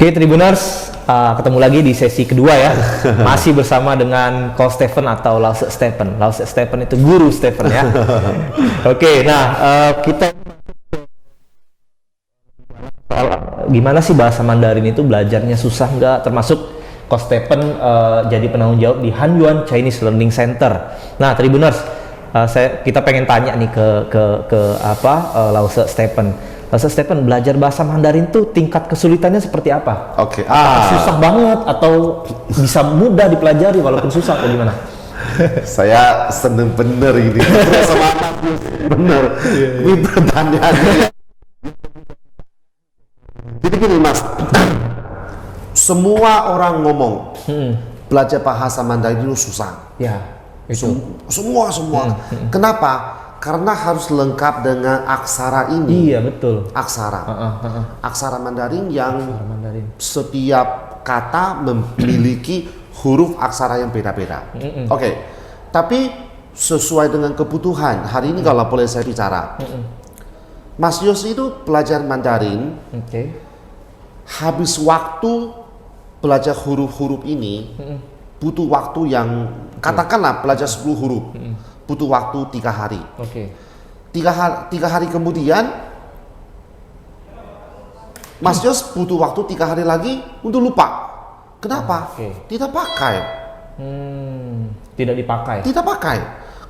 Oke Tribuners, ketemu lagi di sesi kedua ya. Masih bersama dengan Coach Stephen atau Lause Stephen. Lause Stephen itu guru Stephen ya. Oke, nah kita soal gimana sih bahasa Mandarin itu belajarnya susah nggak? Termasuk Coach Stephen jadi penanggung jawab di Hanyuan Chinese Learning Center. Nah Tribuners, kita pengen tanya nih ke Lause Stephen. Lause Stephen, belajar bahasa Mandarin tuh tingkat kesulitannya seperti apa? Oke. Susah banget atau bisa mudah dipelajari walaupun susah atau gimana? Saya seneng bener ini. Semangat bener. Ini pertanyaannya. Jadi gini Mas, semua orang ngomong belajar bahasa Mandarin itu susah. Ya, itu. Semua. Kenapa? Karena harus lengkap dengan aksara ini. Iya betul. Aksara. Aksara Mandarin yang Mandarin. setiap kata memiliki huruf aksara yang beda-beda. Oke. Tapi sesuai dengan kebutuhan. Hari ini kalau boleh saya bicara, Mas Yos itu belajar Mandarin. Habis waktu belajar huruf-huruf ini, butuh waktu yang katakanlah belajar 10 huruf. Butuh waktu 3 hari. Tiga hari kemudian Mas Yos butuh waktu 3 hari lagi untuk lupa. Kenapa? Tidak pakai. Tidak dipakai. Tidak pakai.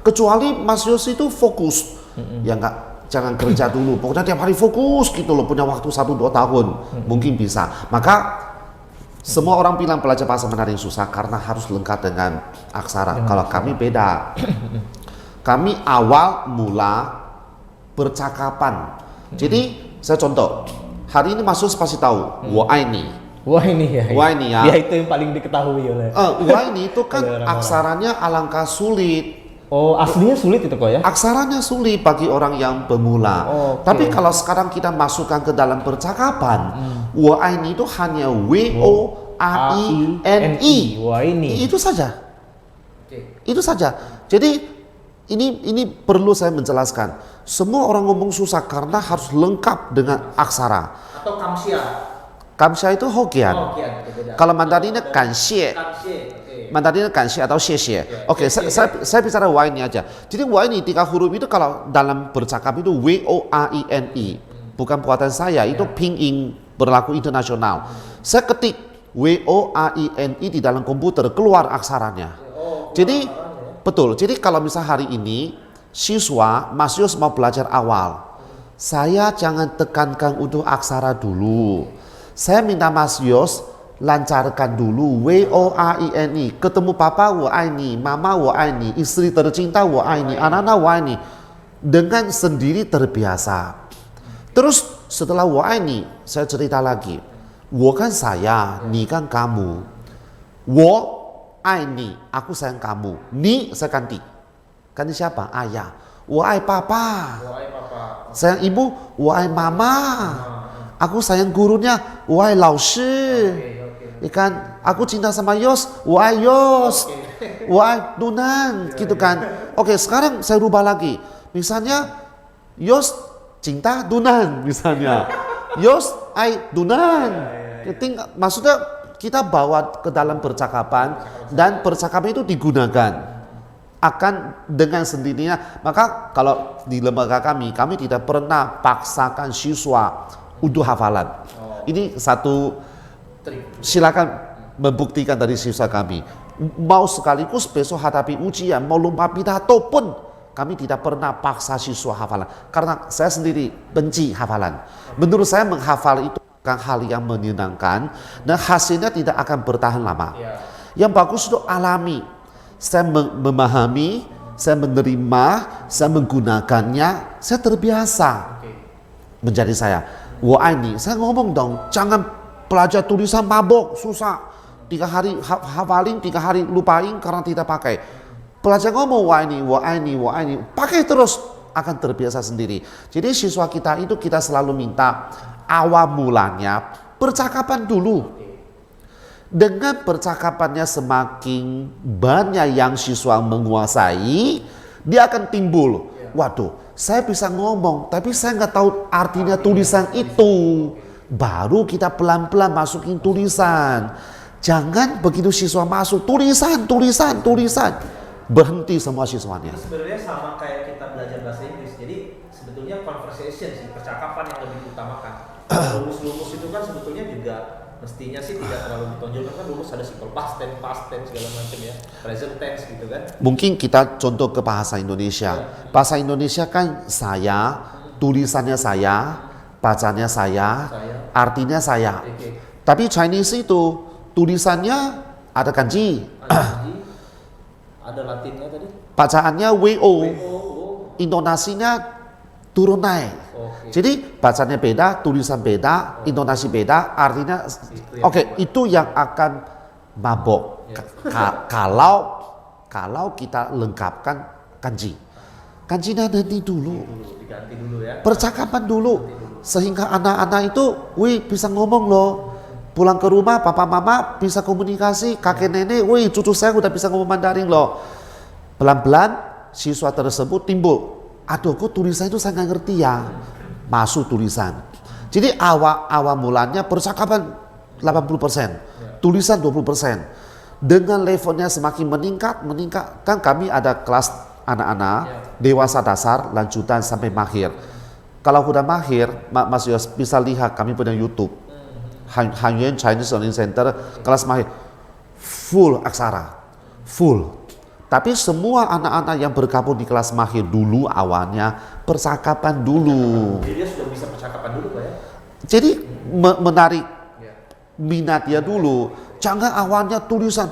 Kecuali Mas Yos itu fokus. Ya enggak, jangan kerja dulu. Pokoknya tiap hari fokus gitu loh. Punya waktu 1-2 tahun. Mungkin bisa. Maka semua orang bilang belajar bahasa Mandarin susah karena harus lengkap dengan aksara. Kalau kami beda. Kami awal mula percakapan. Jadi saya contoh. Hari ini Mas Yos pasti tahu. Wo ai ni. Wah ini ya. Wah ini ya. Ya itu yang paling diketahui oleh. Wah ini itu kan aksaranya alangkah sulit. Oh aslinya sulit itu kok ya? Aksaranya sulit bagi orang yang pemula. Tapi kalau sekarang kita masukkan ke dalam percakapan, Wo ai ni itu hanya W-O-A-I-N-I. Wah ini. Itu saja. Itu saja. Jadi ini perlu saya menjelaskan. Semua orang ngomong susah karena harus lengkap dengan aksara. Atau kamsia. Kamsia itu Hokkien. Kalau Mandarinnya kanxie. Mandarinnya kanxie atau xie. Oke, saya bicara wa ini aja. Jadi wa ini 3 huruf itu kalau dalam bercakap itu W-O-A-I-N-I. Bukan buatan saya, itu pinyin berlaku internasional. Saya ketik W-O-A-I-N-I di dalam komputer, keluar aksaranya. Jadi betul, jadi kalau misal hari ini siswa Mas Yos mau belajar awal, saya jangan tekankan untuk aksara dulu. Saya minta Mas Yos lancarkan dulu W-O-A-I-N-I. Ketemu papa wo ai ni, mama wo ai ni, istri tercinta wo ai ni, anak-anak wo ai ni. Dengan sendiri terbiasa. Terus setelah wo ai ni, saya cerita lagi. Wo kan saya, ni kan kamu. Wo ai ni, aku sayang kamu. Ni saya ganti. Ganti siapa? Ayah. Wo ai papa. Sayang ibu. Wo ai mama. Aku sayang gurunya. Wo ai lao shi. Ikan. Aku cinta sama Yos. Wo ai Yos. Wo ai Dunan. Gitu kan. Oke, sekarang saya rubah lagi. Misalnya Yos cinta Dunan misalnya. Yos ai Dunan. Maksudnya kita bawa ke dalam percakapan dan percakapan itu digunakan akan dengan sendirinya. Maka kalau di lembaga kami tidak pernah paksakan siswa untuk hafalan. Ini satu silakan membuktikan dari siswa kami. Mau sekaligus besok hadapi ujian, mau lomba pidato pun kami tidak pernah paksa siswa hafalan. Karena saya sendiri benci hafalan. Menurut saya menghafal itu bukan hal yang menyenangkan dan hasilnya tidak akan bertahan lama. Yang bagus itu alami. Saya memahami, saya menerima, saya menggunakannya, saya terbiasa menjadi saya. Wo ai ni, saya ngomong dong, jangan belajar tulisan mabok, susah. 3 hari hafalin, 3 hari lupain karena tidak pakai. Belajar ngomong wo ai ni, pakai terus akan terbiasa sendiri. Jadi siswa kita itu kita selalu minta awal mulanya percakapan dulu. Dengan percakapannya semakin banyak yang siswa menguasai, dia akan timbul. Waduh, saya bisa ngomong, tapi saya nggak tahu artinya tulisan itu. baru kita pelan-pelan masukin tulisan. Jangan begitu siswa masuk tulisan, berhenti semua siswanya. Sebenarnya sama kayak kita belajar bahasa Inggris. Jadi sebetulnya conversation sih, percakapan yang lebih diutamakan. Rumus-rumus itu kan sebetulnya juga mestinya sih tidak terlalu ditonjolkan, kan rumus ada simple past tense segala macam ya, present tense gitu kan. Mungkin kita contoh ke bahasa Indonesia. Bahasa Indonesia kan saya, tulisannya saya, bacanya saya, artinya saya. Tapi Chinese itu tulisannya ada kanji, ada Latinnya tadi, bacaannya wo, intonasinya turun naik. Jadi bacanya beda, tulisan beda, intonasi beda, artinya itu yang akan mabok. Kalau kita lengkapkan kanji. Kanjinya nanti dulu. Diganti dulu ya. Percakapan dulu. Sehingga anak-anak itu bisa ngomong loh. Pulang ke rumah, papa mama bisa komunikasi, kakek nenek, cucu saya udah bisa ngomong Mandarin loh. Pelan-pelan siswa tersebut timbul, aduh kok tulisan itu saya nggak ngerti ya. Masuk tulisan. Jadi awal mulanya percakapan 80%, tulisan 20%. Dengan levelnya semakin meningkat, kan kami ada kelas anak-anak, dewasa dasar, lanjutan sampai mahir. Kalau udah mahir, Mas Yos bisa lihat kami punya YouTube. Hanyuan Chinese Learning Center kelas mahir full aksara, full. Tapi semua anak-anak yang bergabung di kelas mahir dulu awalnya percakapan dulu. Jadi dia sudah bisa percakapan dulu Pak ya? Jadi menarik minat dia dulu. Jangan awalnya tulisan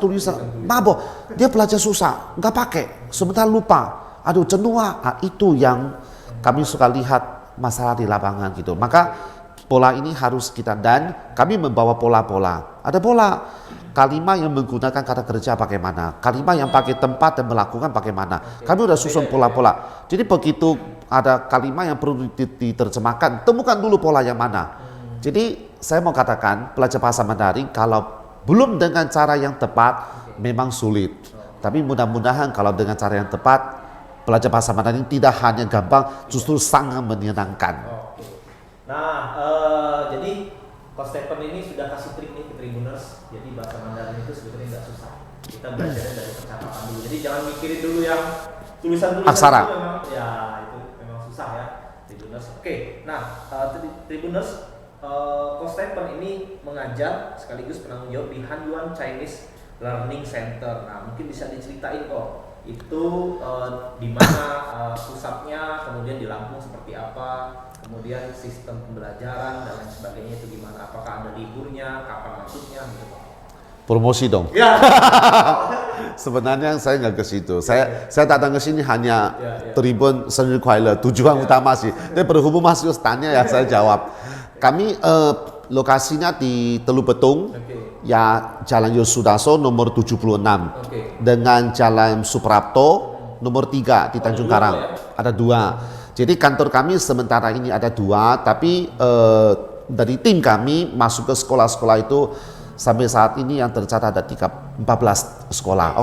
mabok. Dia belajar susah, nggak pakai. Sebentar lupa. Aduh jenuh. Itu yang kami suka lihat masalah di lapangan gitu. Maka pola ini harus kita, dan kami membawa pola-pola. Ada pola kalimat yang menggunakan kata kerja bagaimana, kalimat yang pakai tempat dan melakukan bagaimana. Kami udah susun pola-pola. Jadi begitu ada kalimat yang perlu diterjemahkan, temukan dulu pola yang mana. Jadi saya mau katakan belajar bahasa Mandarin kalau belum dengan cara yang tepat memang sulit. Tapi mudah-mudahan kalau dengan cara yang tepat belajar bahasa Mandarin tidak hanya gampang, justru sangat menyenangkan. Nah, jadi Coach Stephen ini sudah kasih trik nih ke Tribuners. Jadi bahasa Mandarin itu sebetulnya nggak susah. Kita belajarnya dari percakapan dulu. Jadi jangan mikirin dulu yang tulisan-tulisan aksara. Itu memang, ya itu memang susah ya, Tribuners. Oke, nah Tribuners, Coach Stephen ini mengajar sekaligus penanggung jawab di Hanyuan Chinese Learning Center. Nah, mungkin bisa diceritain kok itu di mana pusatnya, kemudian di Lampung seperti apa, kemudian sistem pembelajaran dan lain sebagainya itu gimana, apakah ada liburnya, kapan masuknya gitu Pak? Promosi dong. Ya. Sebenarnya saya nggak ke situ. Saya datang ke sini hanya Tribun Sengri Kuala, tujuan utama sih. Tapi berhubung Mas Yus tanya ya saya jawab. Kami lokasinya di Teluk Betung. Ya, Jalan Yosudarso nomor 76 dengan Jalan Suprapto nomor 3 di Tanjung Karang. Ada 2. Jadi kantor kami sementara ini ada 2, tapi dari tim kami masuk ke sekolah-sekolah itu sampai saat ini yang tercatat ada 14 sekolah.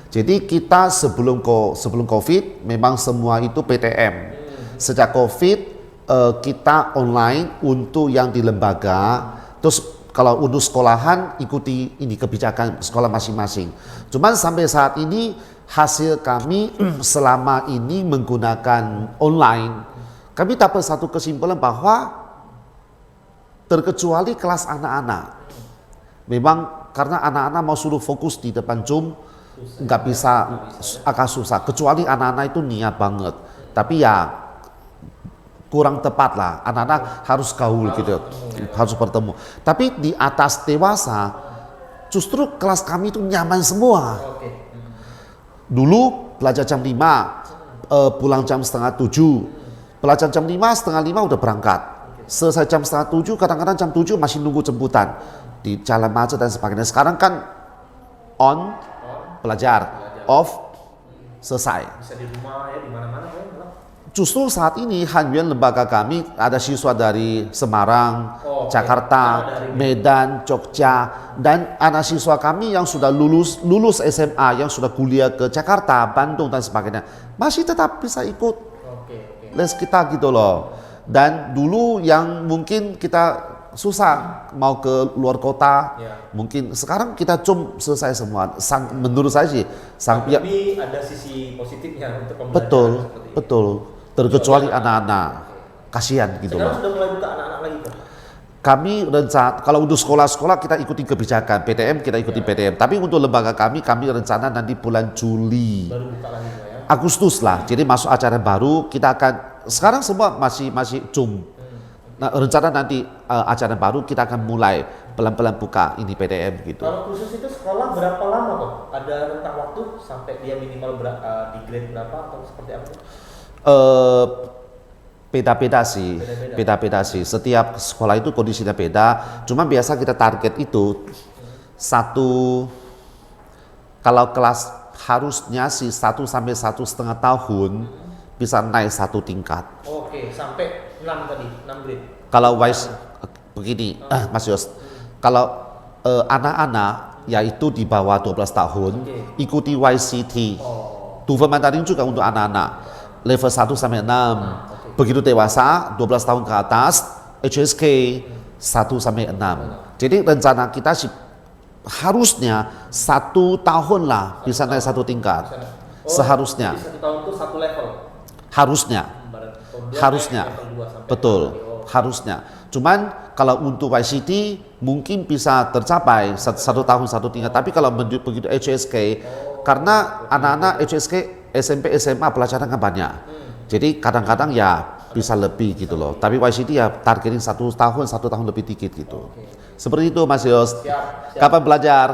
Jadi kita sebelum COVID memang semua itu PTM. Sejak COVID kita online untuk yang di lembaga, terus kalau untuk sekolahan ikuti ini kebijakan sekolah masing-masing. Cuman sampai saat ini hasil kami selama ini menggunakan online, kami dapat satu kesimpulan bahwa terkecuali kelas anak-anak. Memang karena anak-anak mau suruh fokus di depan Zoom, nggak bisa, agak susah. Kecuali anak-anak itu niat banget. Tapi ya kurang tepat lah, anak-anak harus gaul gitu, harus bertemu. Tapi di atas dewasa, justru kelas kami itu nyaman semua. Dulu belajar jam 5, pulang jam setengah 7, belajar jam 5, setengah 5 udah berangkat. Selesai jam setengah 7, kadang-kadang jam 7 masih nunggu jemputan di jalan macet dan sebagainya. Sekarang kan on, belajar, off, selesai. Bisa di rumah ya, di mana-mana kan? Justru saat ini Hanyuan lembaga kami ada siswa dari Semarang, Jakarta, Medan, Jogja, dan anak siswa kami yang sudah lulus SMA, yang sudah kuliah ke Jakarta, Bandung dan sebagainya, masih tetap bisa ikut les kita gitu loh. Dan dulu yang mungkin kita susah mau ke luar kota. Ya. Mungkin sekarang kita selesai semua. Menurut saya sih, ya, Tapi ada sisi positifnya untuk pembelajaran betul, seperti ini. betul. Terkecuali anak-anak, kasihan gitu Sekarang loh. sudah mulai buka anak-anak lagi kok. Kami rencana kalau untuk sekolah-sekolah kita ikuti kebijakan PTM, kita ikuti PTM. Tapi untuk lembaga kami rencana nanti bulan Juli, Baru buka lagi Pak, ya. Agustus lah. Jadi masuk acara baru kita akan. Sekarang semua masih Zoom. Nah, rencana nanti acara baru kita akan mulai pelan-pelan buka ini PTM gitu. Kalau khusus itu sekolah berapa lama kok? Ada rentang waktu sampai dia minimal di grade berapa atau seperti apa? Beda-beda sih, beda-beda sih. Setiap sekolah itu kondisinya beda. Cuma biasa kita target itu kalau kelas harusnya sih 1 sampai 1,5 tahun bisa naik 1 tingkat. Oke, sampai 6 tadi, 6 grade. Kalau begini, Mas Yos, kalau anak-anak yaitu di bawah 12 tahun ikuti YCT. TOEFL Mandarin juga untuk anak-anak level 1 sampai 6. Begitu dewasa 12 tahun ke atas HSK 1 sampai 6. Jadi rencana kita sih harusnya 1 tahun lah bisa naik 1 tingkat. Seharusnya. Jadi 1 tahun itu 1 level. Harusnya. Harusnya. Level 2 sampai Betul. 6. Harusnya. Cuman kalau untuk YCT mungkin bisa tercapai 1 tahun 1 tingkat. Tapi kalau begitu HSK, karena anak-anak HSK SMP SMA pelajaran kan banyak. Jadi kadang-kadang ya bisa lebih gitu loh. Tapi YCT ya targeting 1 tahun lebih dikit gitu. Seperti itu Mas Yos. Siap. Kapan belajar?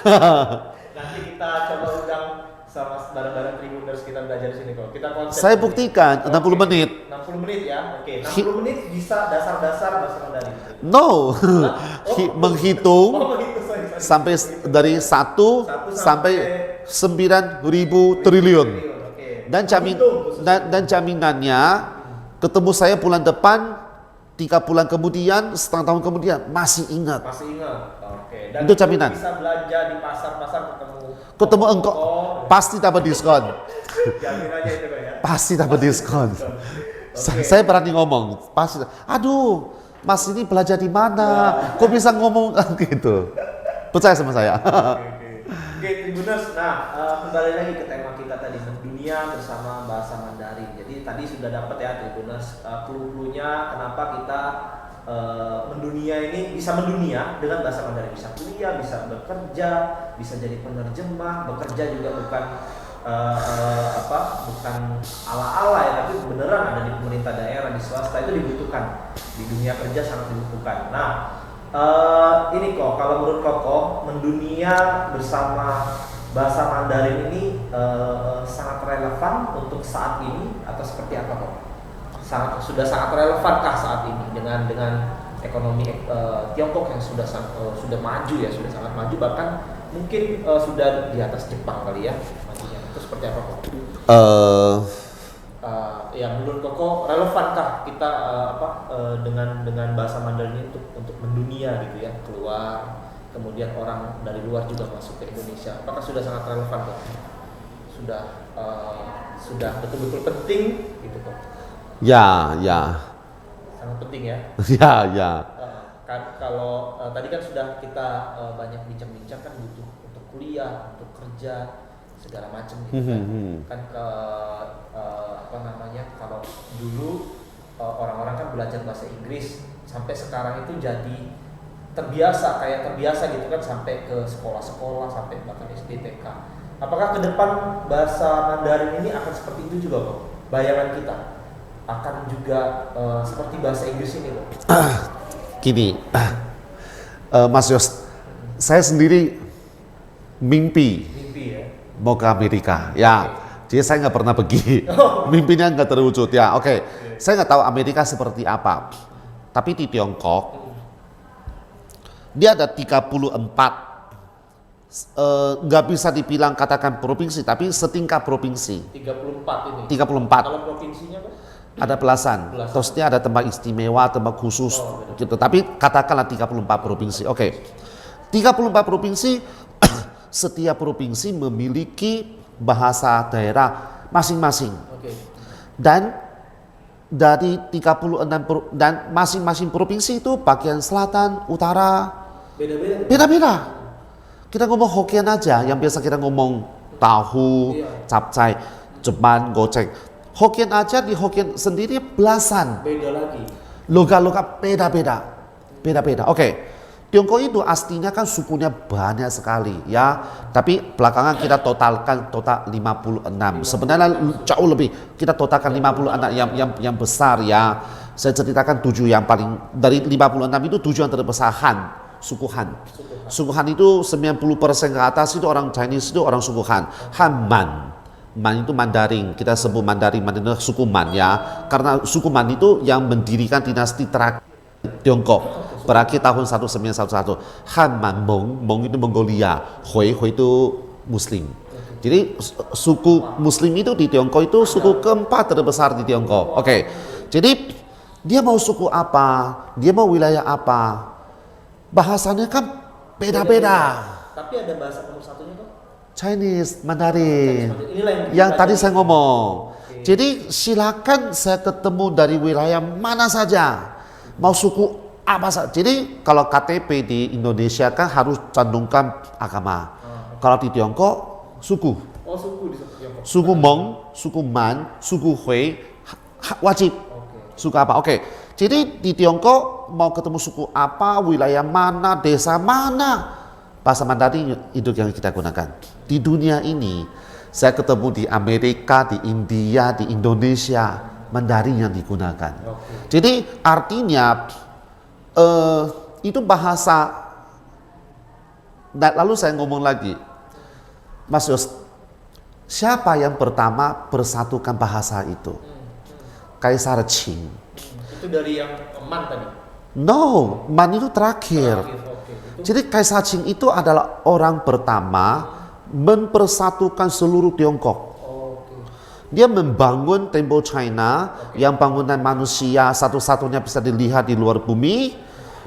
Nanti kita coba undang sama bareng-bareng Tribuners kita belajar di sini kok. Kita konsep. Saya buktikan 60 menit. 60 menit ya. Oke, 60 menit bisa dasar-dasar bahasa Mandarin. No. Menghitung Sorry. sampai dari 1 sampai 9.000 triliun. Dan jaminannya ketemu saya bulan depan 3 bulan kemudian, setengah tahun kemudian masih ingat. Masih ingat. Oke. Dan Itu jaminan. Bisa belanja di pasar-pasar Ketemu engkau pasti dapat diskon. Jaminannya itu Pak ya. Pasti dapat diskon. Saya berani ngomong, pasti. Aduh, Mas ini belajar di mana? Kok bisa ngomong gitu? Percaya sama saya. Oke, Tribuners. Nah, kembali lagi ke tema kita tadi, mendunia bersama bahasa Mandarin. Jadi tadi sudah dapat ya Tribuners clue-cluenya kenapa kita mendunia ini bisa mendunia dengan bahasa Mandarin, bisa kuliah, bisa bekerja, bisa jadi penerjemah, bekerja juga bukan bukan ala-ala ya, tapi beneran ada di pemerintah daerah, di swasta itu dibutuhkan, di dunia kerja sangat dibutuhkan. Nah, ini kok kalau menurut Koko mendunia bersama bahasa Mandarin ini sangat relevan untuk saat ini atau seperti apa kok? Sudah sangat relevankah saat ini dengan ekonomi Tiongkok yang sudah maju ya, sudah sangat maju, bahkan mungkin sudah di atas Jepang kali ya majunya. Itu seperti apa kok? Ya menurut Koko relevankah kita dengan bahasa Mandarin ini untuk mendunia gitu ya, keluar, kemudian orang dari luar juga masuk ke Indonesia? Apakah sudah sangat relevan kok? Sudah betul-betul penting gitu kok? Ya. Sangat penting ya. Ya. Kan kalau tadi kan sudah kita banyak bincang-bincang kan butuh untuk kuliah, untuk kerja, segala macam gitu kan. Kalau dulu orang-orang kan belajar bahasa Inggris sampai sekarang itu jadi terbiasa gitu kan, sampai ke sekolah-sekolah, sampai bahkan SD, TK. Apakah ke depan bahasa Mandarin ini akan seperti itu juga kok? Bayangan kita akan juga seperti bahasa Inggris ini kok? Gini, Mas Yos, saya sendiri mimpi ya. mau ke Amerika, ya. Jadi saya nggak pernah pergi, mimpinya nggak terwujud, ya. Oke. Saya nggak tahu Amerika seperti apa, tapi di Tiongkok dia ada 34, nggak bisa dibilang katakan provinsi, tapi setingkat provinsi. 34 ini. 34. Kalau provinsinya Pak? Ada belasan. Terusnya ada tempat istimewa, tempat khusus gitu. Tapi katakanlah 34 provinsi. Oke. 34 provinsi, setiap provinsi memiliki bahasa daerah masing-masing. Oke. Dan dari 36 dan masing-masing provinsi itu bagian selatan, utara Beda-beda. beda-beda. Kita ngomong Hokkien aja, yang biasa kita ngomong tahu, capcay, jeban, goceng. Hokkien aja di Hokkien sendiri belasan. Beda lagi. Logat-logat beda-beda. Oke. Tiongkok itu aslinya kan sukunya banyak sekali ya. Tapi belakangan kita totalkan 56. Sebenarnya jauh lebih. Kita totalkan 56 yang besar ya. Saya ceritakan 7 yang paling dari 56 itu 7 yang terbesar Han, suku Han. Suku Han itu 90% ke atas itu orang Chinese itu orang suku Han. Han Man. Man itu Mandarin, kita sebut Mandarin itu suku Man ya. Karena suku Man itu yang mendirikan dinasti terakhir Tiongkok. Berakhir tahun 1911. Han Man Mong itu Mongolia, Hui itu Muslim. Jadi suku Muslim itu di Tiongkok itu suku keempat terbesar di Tiongkok. Oke. Jadi dia mau suku apa, dia mau wilayah apa, bahasanya kan beda-beda. Tapi ada bahasa nomor satunya kok. Chinese, Mandarin. Inilah Yang tadi saya ngomong. Jadi silakan saya ketemu dari wilayah mana saja, mau suku apa saja. Jadi kalau KTP di Indonesia kan harus cantumkan agama. Kalau di Tiongkok suku. Oh, suku di Tiongkok. Suku Mong, suku Man, suku Hui wajib. Suku apa? Oke. Jadi di Tiongkok mau ketemu suku apa, wilayah mana, desa mana, bahasa Mandarin itu yang kita gunakan. Di dunia ini saya ketemu di Amerika, di India, di Indonesia, Mandarin yang digunakan. Jadi artinya itu bahasa. Dan lalu saya ngomong lagi, Mas Yos, siapa yang pertama bersatukan bahasa itu? Kaisar Qing. Itu dari yang Man tadi. No, Man itu terakhir. Jadi Kaisar Qing itu adalah orang pertama mempersatukan seluruh Tiongkok. Dia membangun Temple China yang bangunan manusia satu-satunya bisa dilihat di luar bumi.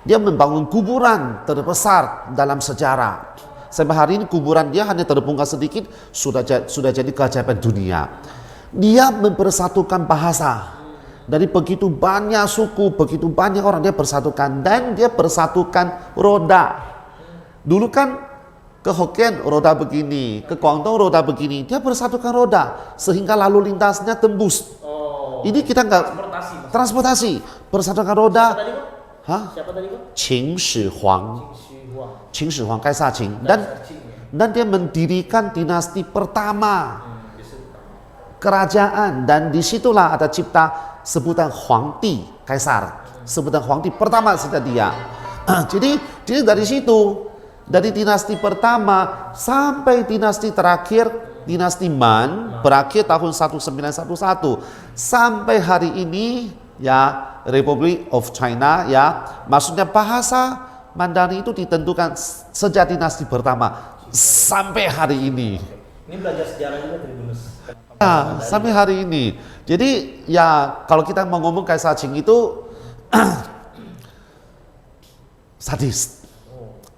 Dia membangun kuburan terbesar dalam sejarah. Sampai hari ini kuburan dia hanya terbongkar sedikit, sudah jadi keajaiban dunia. Dia mempersatukan bahasa. Dari begitu banyak suku, begitu banyak orang dia persatukan, dan dia persatukan roda. Dulu kan ke Hokkien roda begini, ke Guangdong roda begini, dia persatukan roda sehingga lalu lintasnya tembus. Ini kita nggak transportasi, persatukan roda. Siapa tadi kok? Qin Shi Huang, Kaisar Qing, dan dia mendirikan dinasti pertama kerajaan, dan disitulah ada cipta sebutan Huangdi, Kaisar, sebutan Huangdi pertama sejak dia. Jadi dari situ, dari dinasti pertama sampai dinasti terakhir, dinasti Man berakhir tahun 1911 sampai hari ini ya, Republic of China ya, maksudnya bahasa Mandarin itu ditentukan sejak dinasti pertama sampai hari ini. Ini belajar sejarah juga Tribunus. Ya, sampai hari ini. Jadi ya kalau kita mau ngomong Kaisar Qing itu sadis.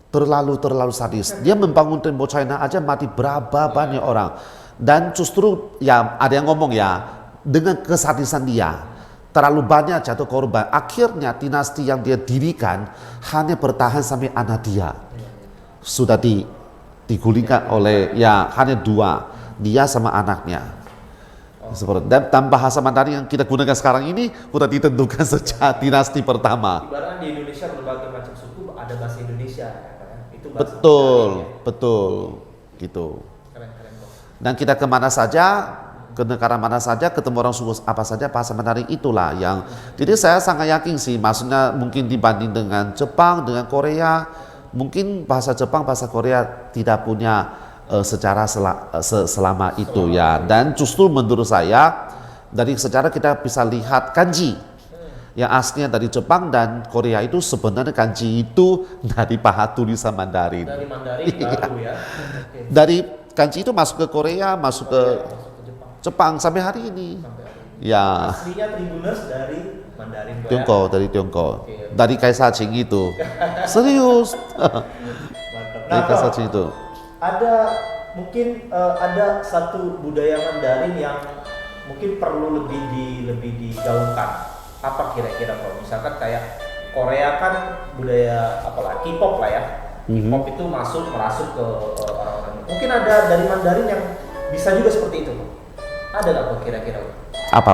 Terlalu sadis. Dia membangun Temple China aja mati berapa banyak orang. Dan justru ya ada yang ngomong ya, dengan kesadisan dia terlalu banyak jatuh korban. Akhirnya dinasti yang dia dirikan hanya bertahan sampai anak dia. Sudah digulingkan oleh ya hanya 2, dia sama anaknya. Seperti dan bahasa Mandarin yang kita gunakan sekarang ini sudah ditentukan sejak dinasti pertama. Ibaratnya di Indonesia berbagai macam suku ada bahasa Indonesia. Itu bahasa Betul, gitu. Keren kok. Dan kita kemana saja, ke negara mana saja, ketemu orang suku apa saja, bahasa Mandarin itulah yang. Jadi saya sangat yakin sih, maksudnya mungkin dibanding dengan Jepang, dengan Korea, mungkin bahasa Jepang, bahasa Korea tidak punya sejarah selama itu ya. Dan justru menurut saya dari sejarah kita bisa lihat kanji yang aslinya dari Jepang dan Korea itu sebenarnya kanji itu dari bahan tulisan Mandarin. Dari Mandarin baru ya. Dari kanji itu masuk ke Korea, masuk ke Jepang sampai hari ini. Ya. Aslinya Tribunus dari Mandarin Tiongkok, dari Tiongkok. Dari Kaisar Qing itu. Serius. Dari Kaisar Qing itu. Ada mungkin ada satu budaya Mandarin yang mungkin perlu lebih digaungkan. Apa kira-kira kalau misalkan kayak Korea kan budaya apalah K-pop lah ya. K-pop itu merasuk ke orang-orang. Mungkin ada dari Mandarin yang bisa juga seperti itu, Pak. Ada nggak Pak kira-kira? Apa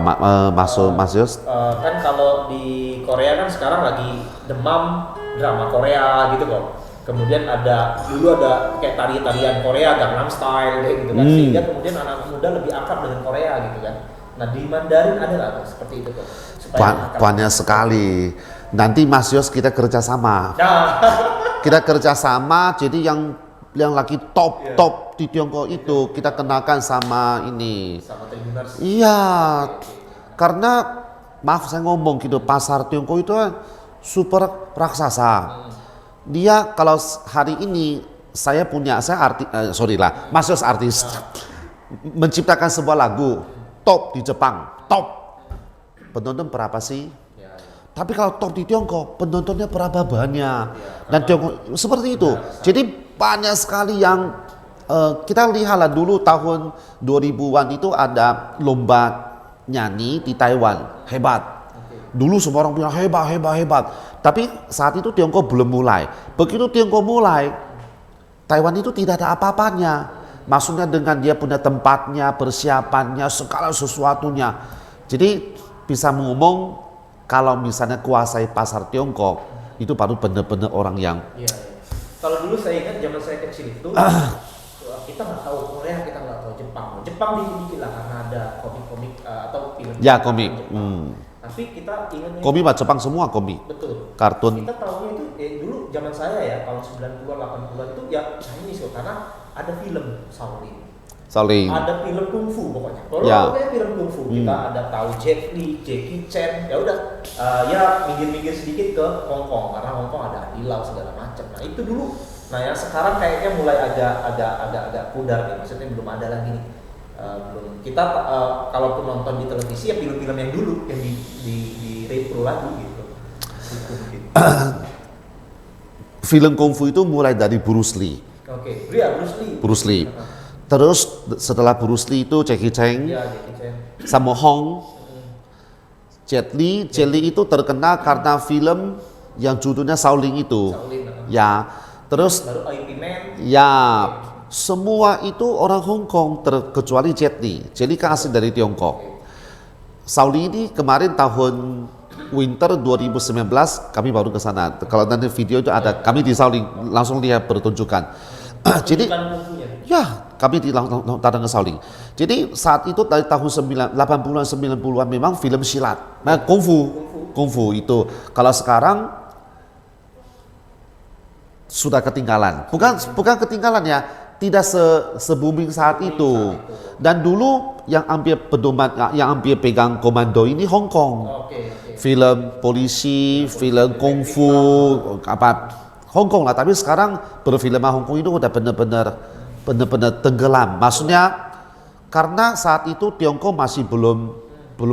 maksud Mas Yos? Kan kalau di Korea kan sekarang lagi demam drama Korea gitu kok. Kemudian dulu ada kayak tarian Korea, Gangnam Style kayak gitu kan. Sehingga kemudian anak muda lebih akrab dengan Korea gitu kan. Nah di Mandarin ada nggak Pak seperti itu kok? Banyak sekali. Nanti Mas Yos kita kerjasama. Nah. Kita kerjasama. Jadi yang lagi top di Tiongkok itu kita kenalkan sama ini. Sama Tribuners. Iya. Karena maaf saya ngomong gitu, pasar Tiongkok itu kan super raksasa. Dia kalau hari ini Mas Yos artis menciptakan sebuah lagu top di Jepang, top. Penonton berapa sih? Tapi kalau top di Tiongkok, penontonnya berapa banyak? Dan Tiongkok seperti itu. Jadi banyak sekali yang kita lihatlah dulu tahun 2000-an itu ada lomba nyanyi di Taiwan, hebat. Dulu semua orang bilang hebat. Tapi saat itu Tiongkok belum mulai. Begitu Tiongkok mulai, Taiwan itu tidak ada apa-apanya. Maksudnya dengan dia punya tempatnya, persiapannya, segala sesuatunya. Jadi bisa ngomong kalau misalnya kuasai pasar Tiongkok, itu baru benar-benar orang yang. Iya. Kalau dulu saya ingat zaman saya kecil itu, kita nggak tahu Korea, kita nggak tahu Jepang. Jepang dikit-dikit lah karena ada komik-komik atau film. Ya komik. Tapi kita ingat komik mah Jepang semua komik. Betul. Kartun. Kita tahunya itu dulu zaman saya ya, tahun 90-an 80-an itu ya Chinese karena ada film Shaolin. Ada film kungfu pokoknya. Kalau kayak film kungfu kita ada tahu Jet Li, Jackie Chan, ya udah ya minggir-minggir sedikit ke Hong Kong karena Hong Kong ada Dilau segala macam. Nah itu dulu. Nah ya sekarang kayaknya mulai agak pudar nih, maksudnya belum ada lagi nih. Belum kita kalaupun nonton di televisi ya film-film yang dulu yang di repro lagi gitu. Film kungfu itu mulai dari Bruce Lee. Oke, ya Bruce Lee. Terus setelah Bruce Lee itu Jackie Chan, sama Hong, Jet Li itu terkenal karena film yang judulnya Shaolin itu. Ya, terus ya semua itu orang Hong Kong kecuali Jet Li. Jet Li kan asli dari Tiongkok. Shaolin ini kemarin tahun Winter 2019 kami baru ke sana. Kalau nanti video itu ada, kami di Shaolin langsung lihat pertunjukan. Jadi ya kami datang ke Shaolin. Jadi saat itu dari tahun 80-an 90-an memang film silat. Nah, kungfu itu. Kalau sekarang sudah ketinggalan. Bukan ketinggalan ya, tidak se-booming saat itu. Dan dulu yang ambil pedoman, yang ambil pegang komando ini Hong Kong. Film polisi, film kungfu, Hong Kong lah. Tapi sekarang perfilman Hong Kong itu udah benar-benar tenggelam. Maksudnya karena saat itu Tiongkok masih belum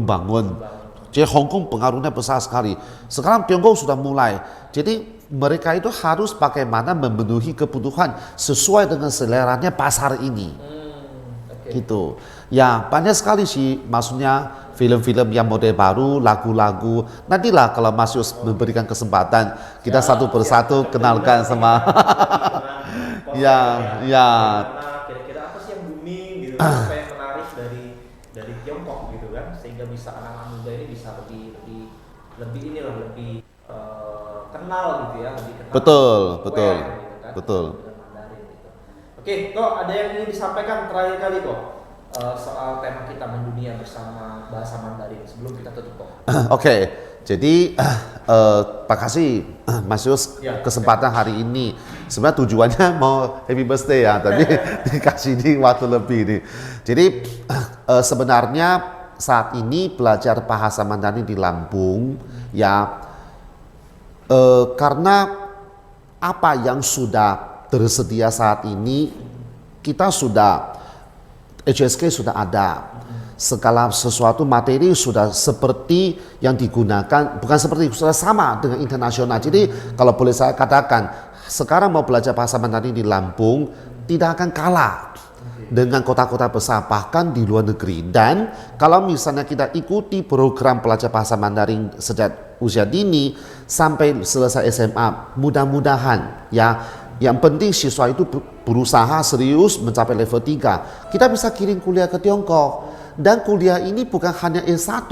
bangun. Jadi Hong Kong pengaruhnya besar sekali. Sekarang Tiongkok sudah mulai. Jadi mereka itu harus bagaimana memenuhi kebutuhan sesuai dengan seleranya pasar ini. Gitu. Ya banyak sekali sih, maksudnya film-film yang model baru, lagu-lagu. Nantilah kalau Mas Yus memberikan kesempatan, kita satu persatu kenalkan sama. Ya. Kira-kira apa sih yang booming gitu, apa yang menarik dari Tiongkok gitu kan, sehingga bisa anak-anak muda ini bisa lebih kenal gitu ya, lebih kenal. Betul. Oke, kok ada yang ingin disampaikan terakhir kali kok soal tema kita mendunia bersama bahasa Mandarin sebelum kita tutup kok. Oke, jadi makasih Mas Yus kesempatan hari ini. Sebenarnya tujuannya mau happy birthday ya, tapi dikasih di waktu lebih nih. Jadi sebenarnya saat ini belajar bahasa Mandarin di Lampung ya karena apa yang sudah tersedia saat ini, kita sudah HSK sudah ada, segala sesuatu materi sudah seperti yang digunakan, bukan seperti, sudah sama dengan internasional. Jadi kalau boleh saya katakan, sekarang mau belajar bahasa Mandarin di Lampung tidak akan kalah. dengan kota-kota besar, bahkan di luar negeri. Dan kalau misalnya kita ikuti program belajar bahasa Mandarin sejak usia dini sampai selesai SMA, mudah-mudahan ya, yang penting siswa itu berusaha serius mencapai level 3. Kita bisa kirim kuliah ke Tiongkok. Dan kuliah ini bukan hanya S1,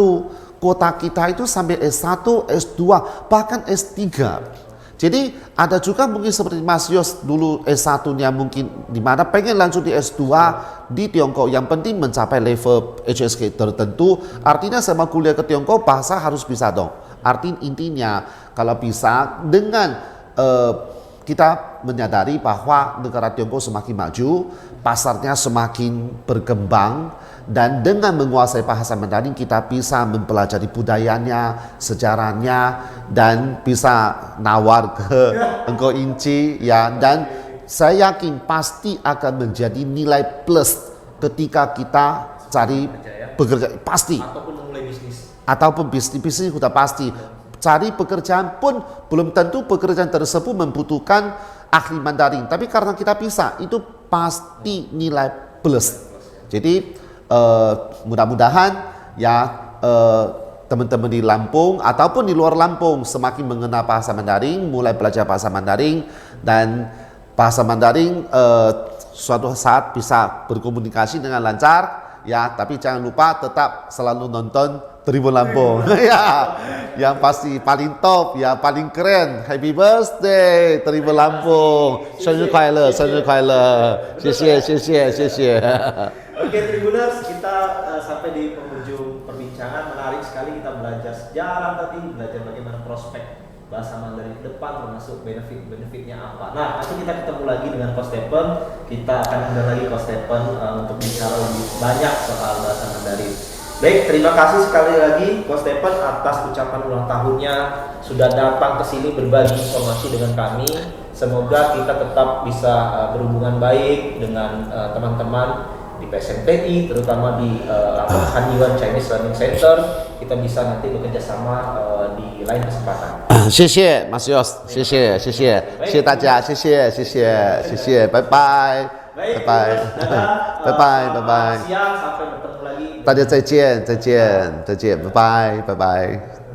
kota kita itu sampai S1, S2, bahkan S3. Jadi ada juga mungkin seperti Mas Yos dulu S1-nya mungkin di mana pengen lanjut di S2 di Tiongkok. Yang penting mencapai level HSK tertentu. Artinya sama kuliah ke Tiongkok bahasa harus bisa dong. Intinya kalau bisa dengan kita menyadari bahwa negara Tiongkok semakin maju, pasarnya semakin berkembang, dan dengan menguasai bahasa Mandarin kita bisa mempelajari budayanya, sejarahnya, dan bisa nawar ke Engkau Inci ya. Dan saya yakin pasti akan menjadi nilai plus ketika kita cari bekerja, pasti. Ataupun memulai bisnis. Ataupun bisnis sudah pasti. Cari pekerjaan pun belum tentu pekerjaan tersebut membutuhkan ahli Mandarin, tapi karena kita bisa, itu pasti nilai plus. Jadi mudah-mudahan ya teman-teman di Lampung ataupun di luar Lampung semakin mengenal bahasa Mandarin, mulai belajar bahasa Mandarin, dan bahasa Mandarin suatu saat bisa berkomunikasi dengan lancar ya. Tapi jangan lupa tetap selalu nonton Tribun Lampung ya, yang pasti paling top ya, paling keren. Happy birthday Tribun Lampung, 生日快乐，生日快乐，谢谢谢谢谢谢。 Oke Tribuners, kita sampai di penghujung perbincangan. Menarik sekali kita belajar sejarah tadi, belajar bagaimana prospek bahasa Mandarin ke depan, termasuk benefitnya apa. Nah, nanti kita ketemu lagi dengan Coach Stephen. Kita akan undang lagi Coach Stephen untuk bicara lebih banyak soal bahasa Mandarin. Baik, terima kasih sekali lagi Coach Stephen atas ucapan ulang tahunnya, sudah datang ke sini berbagi informasi dengan kami. Semoga kita tetap bisa berhubungan baik dengan teman-teman di PSMPI, terutama di Hanyuan Chinese Learning Center. Kita bisa nanti bekerja sama di lain kesempatan. 谢谢 Mas Yos， 谢谢谢谢谢谢大家，谢谢谢谢谢谢，拜拜拜拜拜拜拜拜， Siang sampai bertemu lagi. 大家再见再见再见，拜拜拜拜。